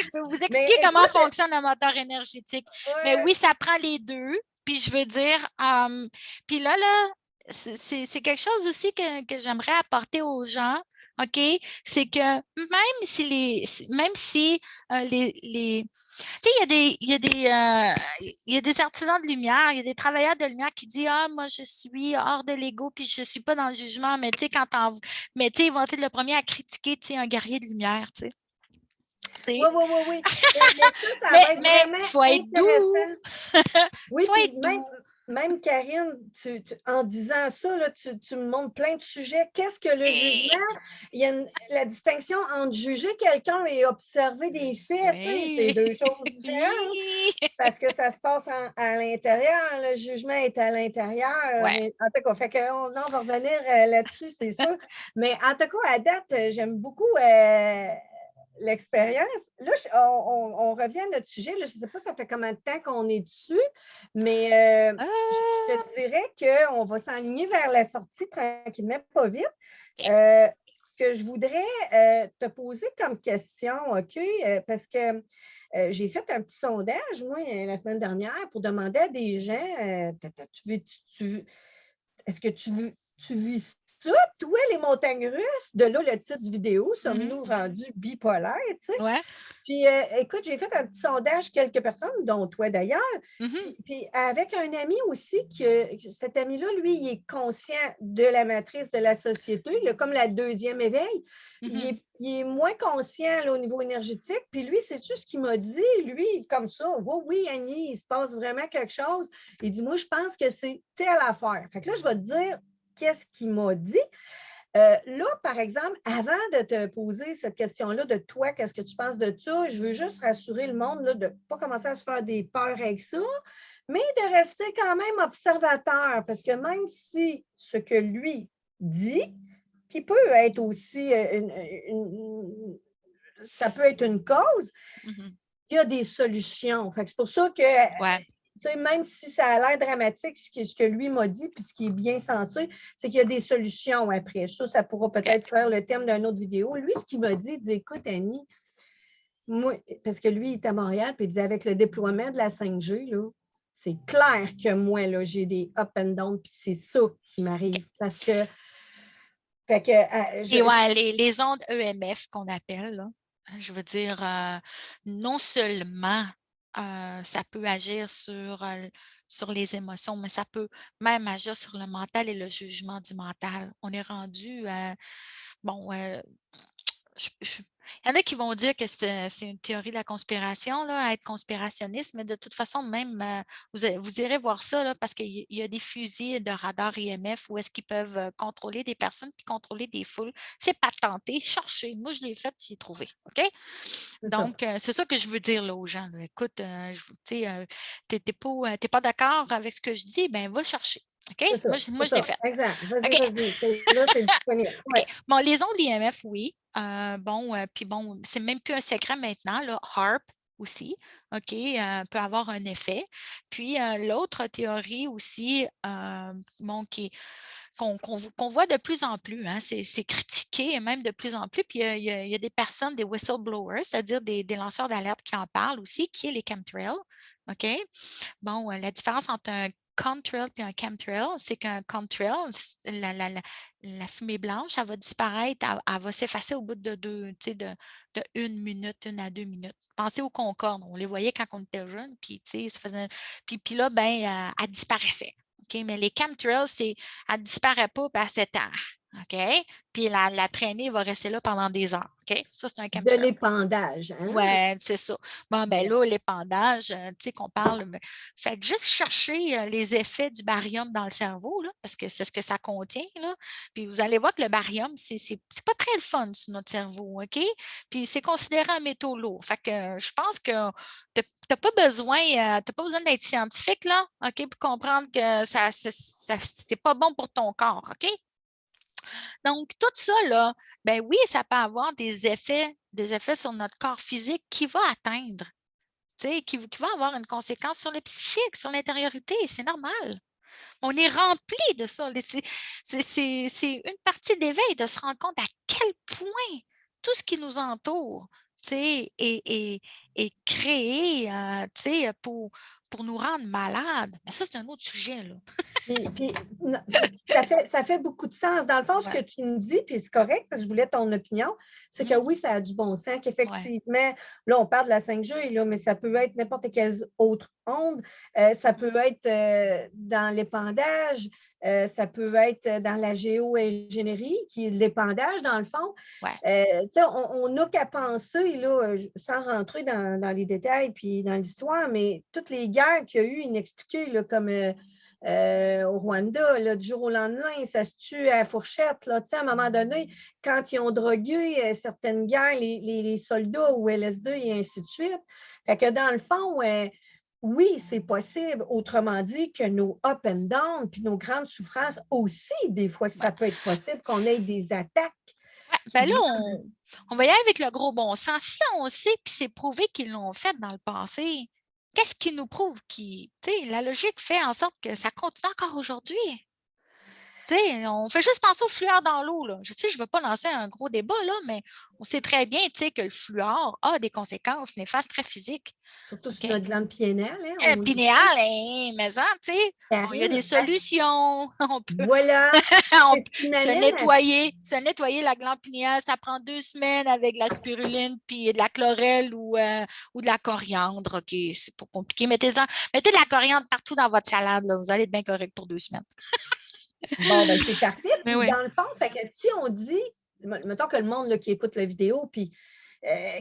je peux vous Mais expliquer comment écoute, fonctionne le moteur énergétique. Mais ouais, oui, ça prend les deux. Puis je veux dire, puis là, c'est quelque chose aussi que j'aimerais apporter aux gens, OK? C'est que même si tu sais, il y a des artisans de lumière, il y a des travailleurs de lumière qui disent, ah, moi, je suis hors de l'ego, puis je ne suis pas dans le jugement, mais tu sais, mais tu sais, ils vont être le premier à critiquer, tu sais, un guerrier de lumière, tu sais. Tu oui, sais. oui, oui, oui. Mais ça va être Mais vraiment il faut être doux. intéressant. Il Oui, faut puis être même, doux. même Karine, en disant ça, là, tu me montres plein de sujets. Qu'est-ce que le jugement? Et- Il y a la distinction entre juger quelqu'un et observer des faits, tu sais, c'est Oui. deux choses différentes Oui. parce que ça se passe à l'intérieur. Le jugement est à l'intérieur. Ouais. Mais en tout cas, fait que, non, on va revenir là-dessus, c'est sûr. Mais en tout cas, à date, j'aime beaucoup l'expérience. Là, on revient à notre sujet. Là, je ne sais pas, ça fait combien de temps qu'on est dessus, mais je Ah, te dirais qu'on va s'enligner vers la sortie tranquillement, pas vite. ok. Ce que je voudrais te poser comme question, OK, parce que j'ai fait un petit sondage, moi, la semaine dernière, pour demander à des gens, est-ce que tu vis ça, toi, les montagnes russes, de là le titre vidéo, sommes-nous rendus bipolaires, tu sais? Ouais. Puis, écoute, j'ai fait un petit sondage, quelques personnes, dont toi d'ailleurs. Puis avec un ami aussi, cet ami-là, lui, il est conscient de la matrice de la société, là, comme la deuxième éveil. Il est moins conscient là, au niveau énergétique. Puis lui, c'est-tu ce qu'il m'a dit? Lui, comme ça, oh, oui, Annie, il se passe vraiment quelque chose. Il dit, moi, je pense que c'est telle affaire. Fait que là, je vais te dire qu'est-ce qu'il m'a dit. Là, par exemple, avant de te poser cette question-là de toi, qu'est-ce que tu penses de ça, je veux juste rassurer le monde là, de ne pas commencer à se faire des peurs avec ça, mais de rester quand même observateur, parce que même si ce que lui dit, qui peut être aussi ça peut être une cause, il y a des solutions. Fait que c'est pour ça que même si ça a l'air dramatique, ce que lui m'a dit, puis ce qui est bien sensé, c'est qu'il y a des solutions après. Ça pourra peut-être faire le thème d'une autre vidéo. Lui, ce qu'il m'a dit, il dit, écoute, Annie, moi, parce que lui, il est à Montréal, puis il dit, avec le déploiement de la 5G, là, c'est clair que moi, là, j'ai des up and down, puis c'est ça qui m'arrive. Parce que, les ondes EMF qu'on appelle, là, je veux dire, non seulement ça peut agir sur les émotions, mais ça peut même agir sur le mental et le jugement du mental. On est rendu, il y en a qui vont dire que c'est une théorie de la conspiration, là, être conspirationniste, mais de toute façon, même, vous irez voir ça, là, parce qu'il y a des fusils de radar IMF où est-ce qu'ils peuvent contrôler des personnes puis contrôler des foules. C'est patenté, cherchez. Moi, je l'ai fait, j'ai trouvé. OK? Donc, c'est ça que je veux dire là, aux gens. Là. Écoute, tu n'es pas d'accord avec ce que je dis, ben va chercher. OK? Moi, je l'ai fait. Exact. Vas-y, OK. vas-y. Là, c'est disponible. Ouais. OK. Bon, les ondes IMF, oui. Puis bon, c'est même plus un secret maintenant, là. HARP aussi, OK, peut avoir un effet. Puis l'autre théorie aussi, qu'on voit de plus en plus, hein, c'est critiqué et même de plus en plus. Puis il y a des personnes, des whistleblowers, c'est-à-dire des lanceurs d'alerte qui en parlent aussi, qui est les chemtrails. OK? Bon, la différence entre un contrail et un chemtrail, c'est qu'un contrail, la fumée blanche, elle va disparaître, elle va s'effacer au bout de 1 minute, 1 à 2 minutes. Pensez aux Concorde, on les voyait quand on était jeune, puis ça faisait. Puis là, ben, elle disparaissait. OK? Mais les chemtrails, elle ne disparaît pas, puis elle s'éteint. OK? Puis la traînée va rester là pendant des heures. OK? Ça, c'est un De chemtrail. l'épandage. Hein? Oui, c'est ça. Bon, ben là, l'épandage, tu sais qu'on parle, fait que juste chercher les effets du barium dans le cerveau, là, parce que c'est ce que ça contient, là. Puis vous allez voir que le barium, c'est pas très le fun sur notre cerveau, OK? Puis c'est considéré un métaux lourd. Fait que je pense que tu n'as pas besoin d'être scientifique, là, OK, pour comprendre que c'est pas bon pour ton corps, OK? Donc, tout ça, là, ben oui, ça peut avoir des effets sur notre corps physique qui va atteindre, qui va avoir une conséquence sur le psychique, sur l'intériorité. C'est normal. On est rempli de ça. C'est une partie d'éveil de se rendre compte à quel point tout ce qui nous entoure est créé pour nous rendre malades. Mais ça, c'est un autre sujet. Là. Puis, ça fait beaucoup de sens. Dans le fond, ce que tu me dis, puis c'est correct, parce que je voulais ton opinion, c'est que oui, ça a du bon sens, qu'effectivement, là, on parle de la 5G, là, mais ça peut être n'importe quelle autre onde. Ça peut être dans l'épandage, ça peut être dans la géo-ingénierie, qui est l'épandage, dans le fond. On n'a qu'à penser, là, sans rentrer dans les détails puis dans l'histoire, mais toutes les guerres qu'il y a eu inexpliquées, là, comme au Rwanda, là, du jour au lendemain, ça se tue à la fourchette. Là, à un moment donné, quand ils ont drogué certaines guerres, les soldats au LSD et ainsi de suite. Fait que dans le fond, oui, c'est possible. Autrement dit, que nos up and down puis nos grandes souffrances aussi, des fois, que ça peut être possible qu'on ait des attaques. Ben là, on va y aller avec le gros bon sens. Si on sait, puis c'est prouvé qu'ils l'ont fait dans le passé, qu'est-ce qui nous prouve la logique fait en sorte que ça continue encore aujourd'hui? Tu sais, on fait juste penser au fluor dans l'eau, là. Je sais, je ne veux pas lancer un gros débat, là, mais on sait très bien, tu sais, que le fluor a des conséquences néfastes très physiques. Surtout sur OK? notre glande pinéale, hein, on le Pinéal, sait. hein, mais ça, tu sais, il y a des Karine, ben, solutions. On peut, voilà, on c'est peut ce qui m'amène à... se nettoyer la glande pinéale. Ça prend 2 semaines avec de la spiruline puis de la chlorelle ou de la coriandre. OK, c'est pas compliqué. Mettez de la coriandre partout dans votre salade, là. Vous allez être bien correct pour 2 semaines. Bon, ben c'est parfait. Mais Puis oui. dans le fond, fait que si on dit, mettons que le monde là, qui écoute la vidéo, puis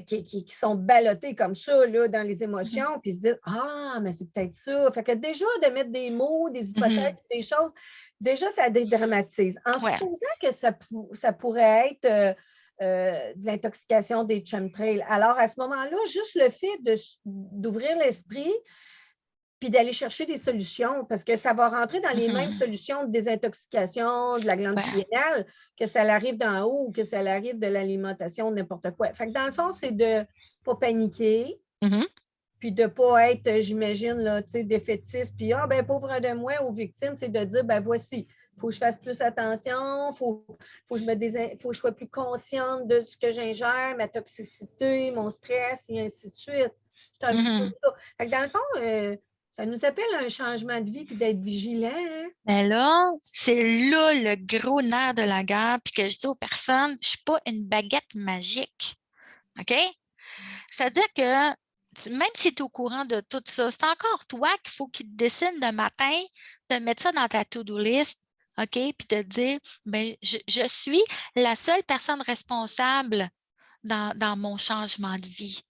qui sont ballottés comme ça là, dans les Mhm. émotions, puis se disent ah, mais c'est peut-être ça. Fait que déjà, de mettre des mots, des Mhm. hypothèses, des choses, déjà, ça dédramatise. En Ouais. supposant que ça pourrait être de l'intoxication des chemtrails, alors à ce moment-là, juste le fait d'ouvrir l'esprit, puis d'aller chercher des solutions, parce que ça va rentrer dans les mêmes Mhm. solutions de désintoxication de la glande Ouais. pinéale, que ça arrive d'en haut ou que ça arrive de l'alimentation, n'importe quoi. Fait que dans le fond, c'est de ne pas paniquer, Mhm. puis de ne pas être, j'imagine, là, défaitiste, puis ah, ben pauvre de moi aux victimes, c'est de dire, ben voici, il faut que je fasse plus attention, faut que je sois plus consciente de ce que j'ingère, ma toxicité, mon stress, et ainsi de suite. C'est un petit peu Mhm. ça. Fait que dans le fond, ça nous appelle un changement de vie puis d'être vigilant. Hein? Mais là, c'est là le gros nerf de la guerre, puis que je dis aux personnes, je ne suis pas une baguette magique. OK? C'est-à-dire que même si tu es au courant de tout ça, c'est encore toi qu'il faut qu'il te décide de matin de mettre ça dans ta to-do list, OK? Puis de te dire, ben, je suis la seule personne responsable dans mon changement de vie.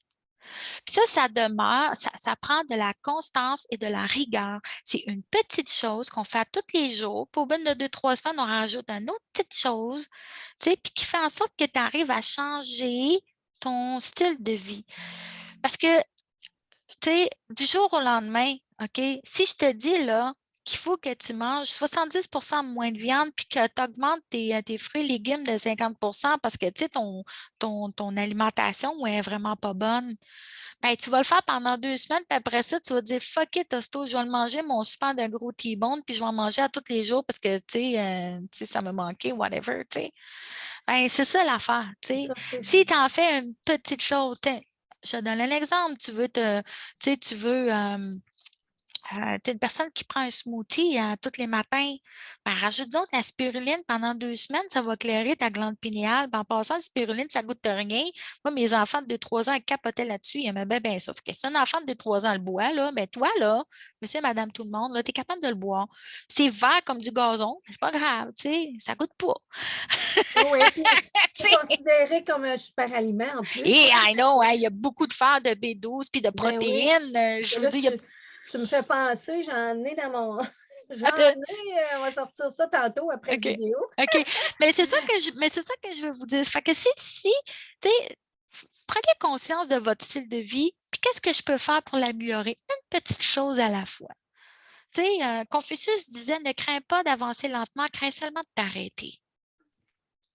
Puis ça demeure, ça prend de la constance et de la rigueur. C'est une petite chose qu'on fait tous les jours. Puis au bout de 2, 3 semaines, on rajoute une autre petite chose, tu sais, puis qui fait en sorte que tu arrives à changer ton style de vie. Parce que, tu sais, du jour au lendemain, OK, si je te dis là qu'il faut que tu manges 70 moins de viande puis que tu augmentes tes fruits et légumes de 50 parce que, tu sais, ton alimentation est vraiment pas bonne, ben, tu vas le faire pendant 2 semaines, puis après ça, tu vas dire fuck it, Tosto, je vais le manger, mon super de gros T-bone, puis je vais en manger à tous les jours parce que tu sais, ça me manquait, whatever. Tu sais. Ben, c'est ça l'affaire. Tu sais. Ça, c'est Si tu en fais une petite chose, tiens, je te donne un exemple, tu sais, tu veux tu es une personne qui prend un smoothie tous les matins, ben, rajoute donc la spiruline pendant 2 semaines, ça va clairer ta glande pinéale. Ben, en passant, la spiruline, ça ne goûte rien. Moi, mes enfants de 2, 3 ans ils capotaient là-dessus, ils aimaient bien ça. Fait que si un enfant de 2, 3 ans le boit, là, ben, toi, là, monsieur, madame, tout le monde, tu es capable de le boire. C'est vert comme du gazon, c'est pas grave, tu sais, ça ne goûte pas. oui, puis Tu c'est sais. considéré comme un super aliment en plus. Et I know, hein, il y a beaucoup de fer de B12 puis de Ben oui. protéines. Je Et vous là, dis, il y a tu me fais penser, j'en ai dans mon. J'en pas de. ai, on va sortir ça tantôt après la OK. vidéo. OK. Mais c'est ça que je veux vous dire. Fait que si, tu sais, prenez conscience de votre style de vie, puis qu'est-ce que je peux faire pour l'améliorer? Une petite chose à la fois. Tu sais, Confucius disait, ne crains pas d'avancer lentement, crains seulement de t'arrêter.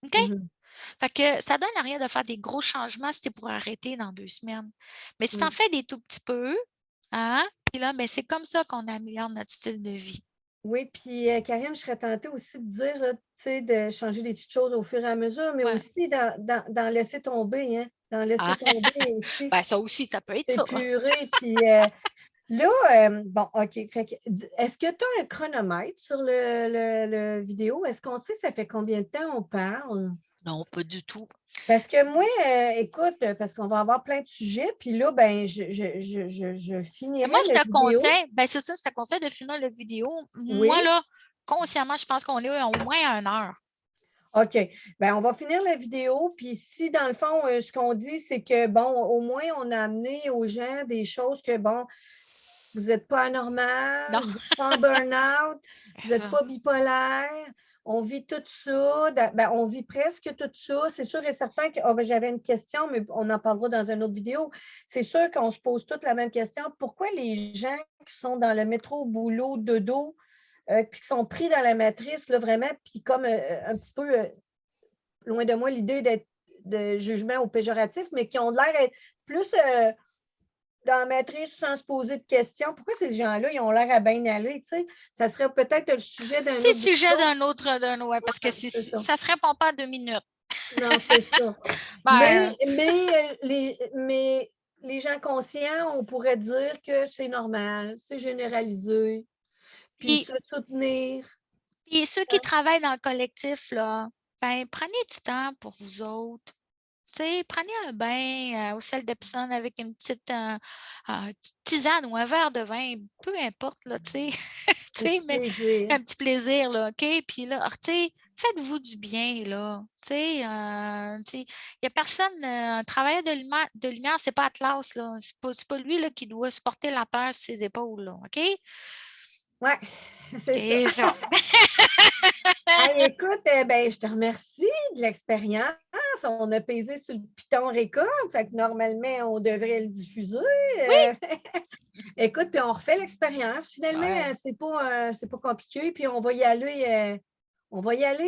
OK? Mhm. Fait que ça donne à rien de faire des gros changements si c'est pour arrêter dans 2 semaines. Mais si tu en Oui. fais des tout petits peu, hein, puis là, ben, c'est comme ça qu'on améliore notre style de vie. Oui, puis Karine, je serais tentée aussi de dire, tu sais, de changer des petites choses au fur et à mesure, mais Ouais. aussi dans laisser tomber, hein, dans laisser Ah, tomber aussi, ben, ça aussi, ça peut être ça. s'épurer. Puis là, bon, OK. Fait que, est-ce que tu as un chronomètre sur le vidéo? Est-ce qu'on sait ça fait combien de temps on parle? Non, pas du tout. Parce que moi, écoute, parce qu'on va avoir plein de sujets, puis là, ben, je finirai Moi, je la te vidéo. conseille, ben c'est ça, je te conseille de finir la vidéo. Moi, Oui. là, consciemment, je pense qu'on est au moins à 1 heure. OK. Bien, on va finir la vidéo. Puis si, dans le fond, ce qu'on dit, c'est que, bon, au moins, on a amené aux gens des choses que, bon, vous n'êtes pas anormal, Non, vous n'êtes pas en burn-out, vous c'est n'êtes ça. pas bipolaire. On vit tout ça. Ben, on vit presque tout ça. C'est sûr et certain que ben, j'avais une question, mais on en parlera dans une autre vidéo. C'est sûr qu'on se pose toute la même question. Pourquoi les gens qui sont dans le métro, boulot, dodo, puis qui sont pris dans la matrice, là, vraiment, puis comme un petit peu loin de moi l'idée d'être de jugement ou péjoratif, mais qui ont l'air d'être plus dans la matrice sans se poser de questions. Pourquoi ces gens-là, ils ont l'air à bien aller, tu sais? Ça serait peut-être le sujet d'un C'est le autre sujet balado. d'un ouais, parce que C'est ça. ça ne se répond pas en 2 minutes. Non, c'est ça. Ben, Mais les gens conscients, on pourrait dire que c'est normal, c'est généralisé, puis puis, se soutenir. puis ceux qui travaillent dans le collectif, là, ben, prenez du temps pour vous autres. Tu sais, prenez un bain au sel d'Epsom avec une petite tisane ou un verre de vin, peu importe, là, tu sais. Tu Un sais, petit mais plaisir. un petit plaisir, là, OK? Puis là, tu sais, faites-vous du bien, là. Tu sais, il n'y a personne, un travailleur de lumière, c'est pas Atlas, là. C'est pas lui, là, qui doit supporter la terre sur ses épaules, là, OK? Ouais, c'est ça. C'est ça. Hey, écoute, ben, je te remercie de l'expérience. On a pesé sur le piton récolte, fait que normalement, on devrait le diffuser. Oui, Euh, écoute, puis on refait l'expérience. Finalement, ouais. c'est pas compliqué, puis on va y aller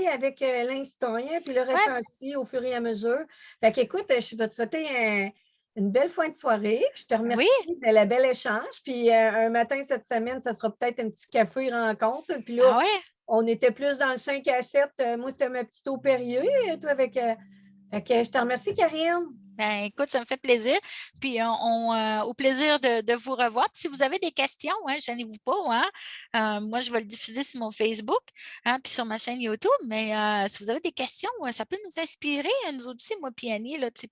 avec l'instinct, hein, puis le Ouais, ressenti au fur et à mesure. Fait qu'écoute, je vais te souhaiter une belle fin de soirée. Je te oui. remercie de la belle échange. Puis un matin cette semaine, ça sera peut-être un petit café rencontre. Puis là, Ah ouais? on était plus dans le 5 à 7. Moi, c'était ma petite eau Perrier, toi avec. Fait que je te remercie, Karine. Ben, écoute, ça me fait plaisir. Puis, au plaisir de vous revoir. Puis, si vous avez des questions, hein, gênez-vous pas. Hein. Moi, je vais le diffuser sur mon Facebook, hein, puis sur ma chaîne YouTube. Mais si vous avez des questions, ça peut nous inspirer, nous aussi, moi, puis Annie, là, tu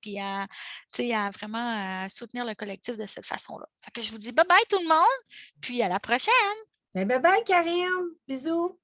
sais, à vraiment soutenir le collectif de cette façon-là. Fait que je vous dis bye bye tout le monde, puis à la prochaine. Ben, bye bye, Karine. Bisous.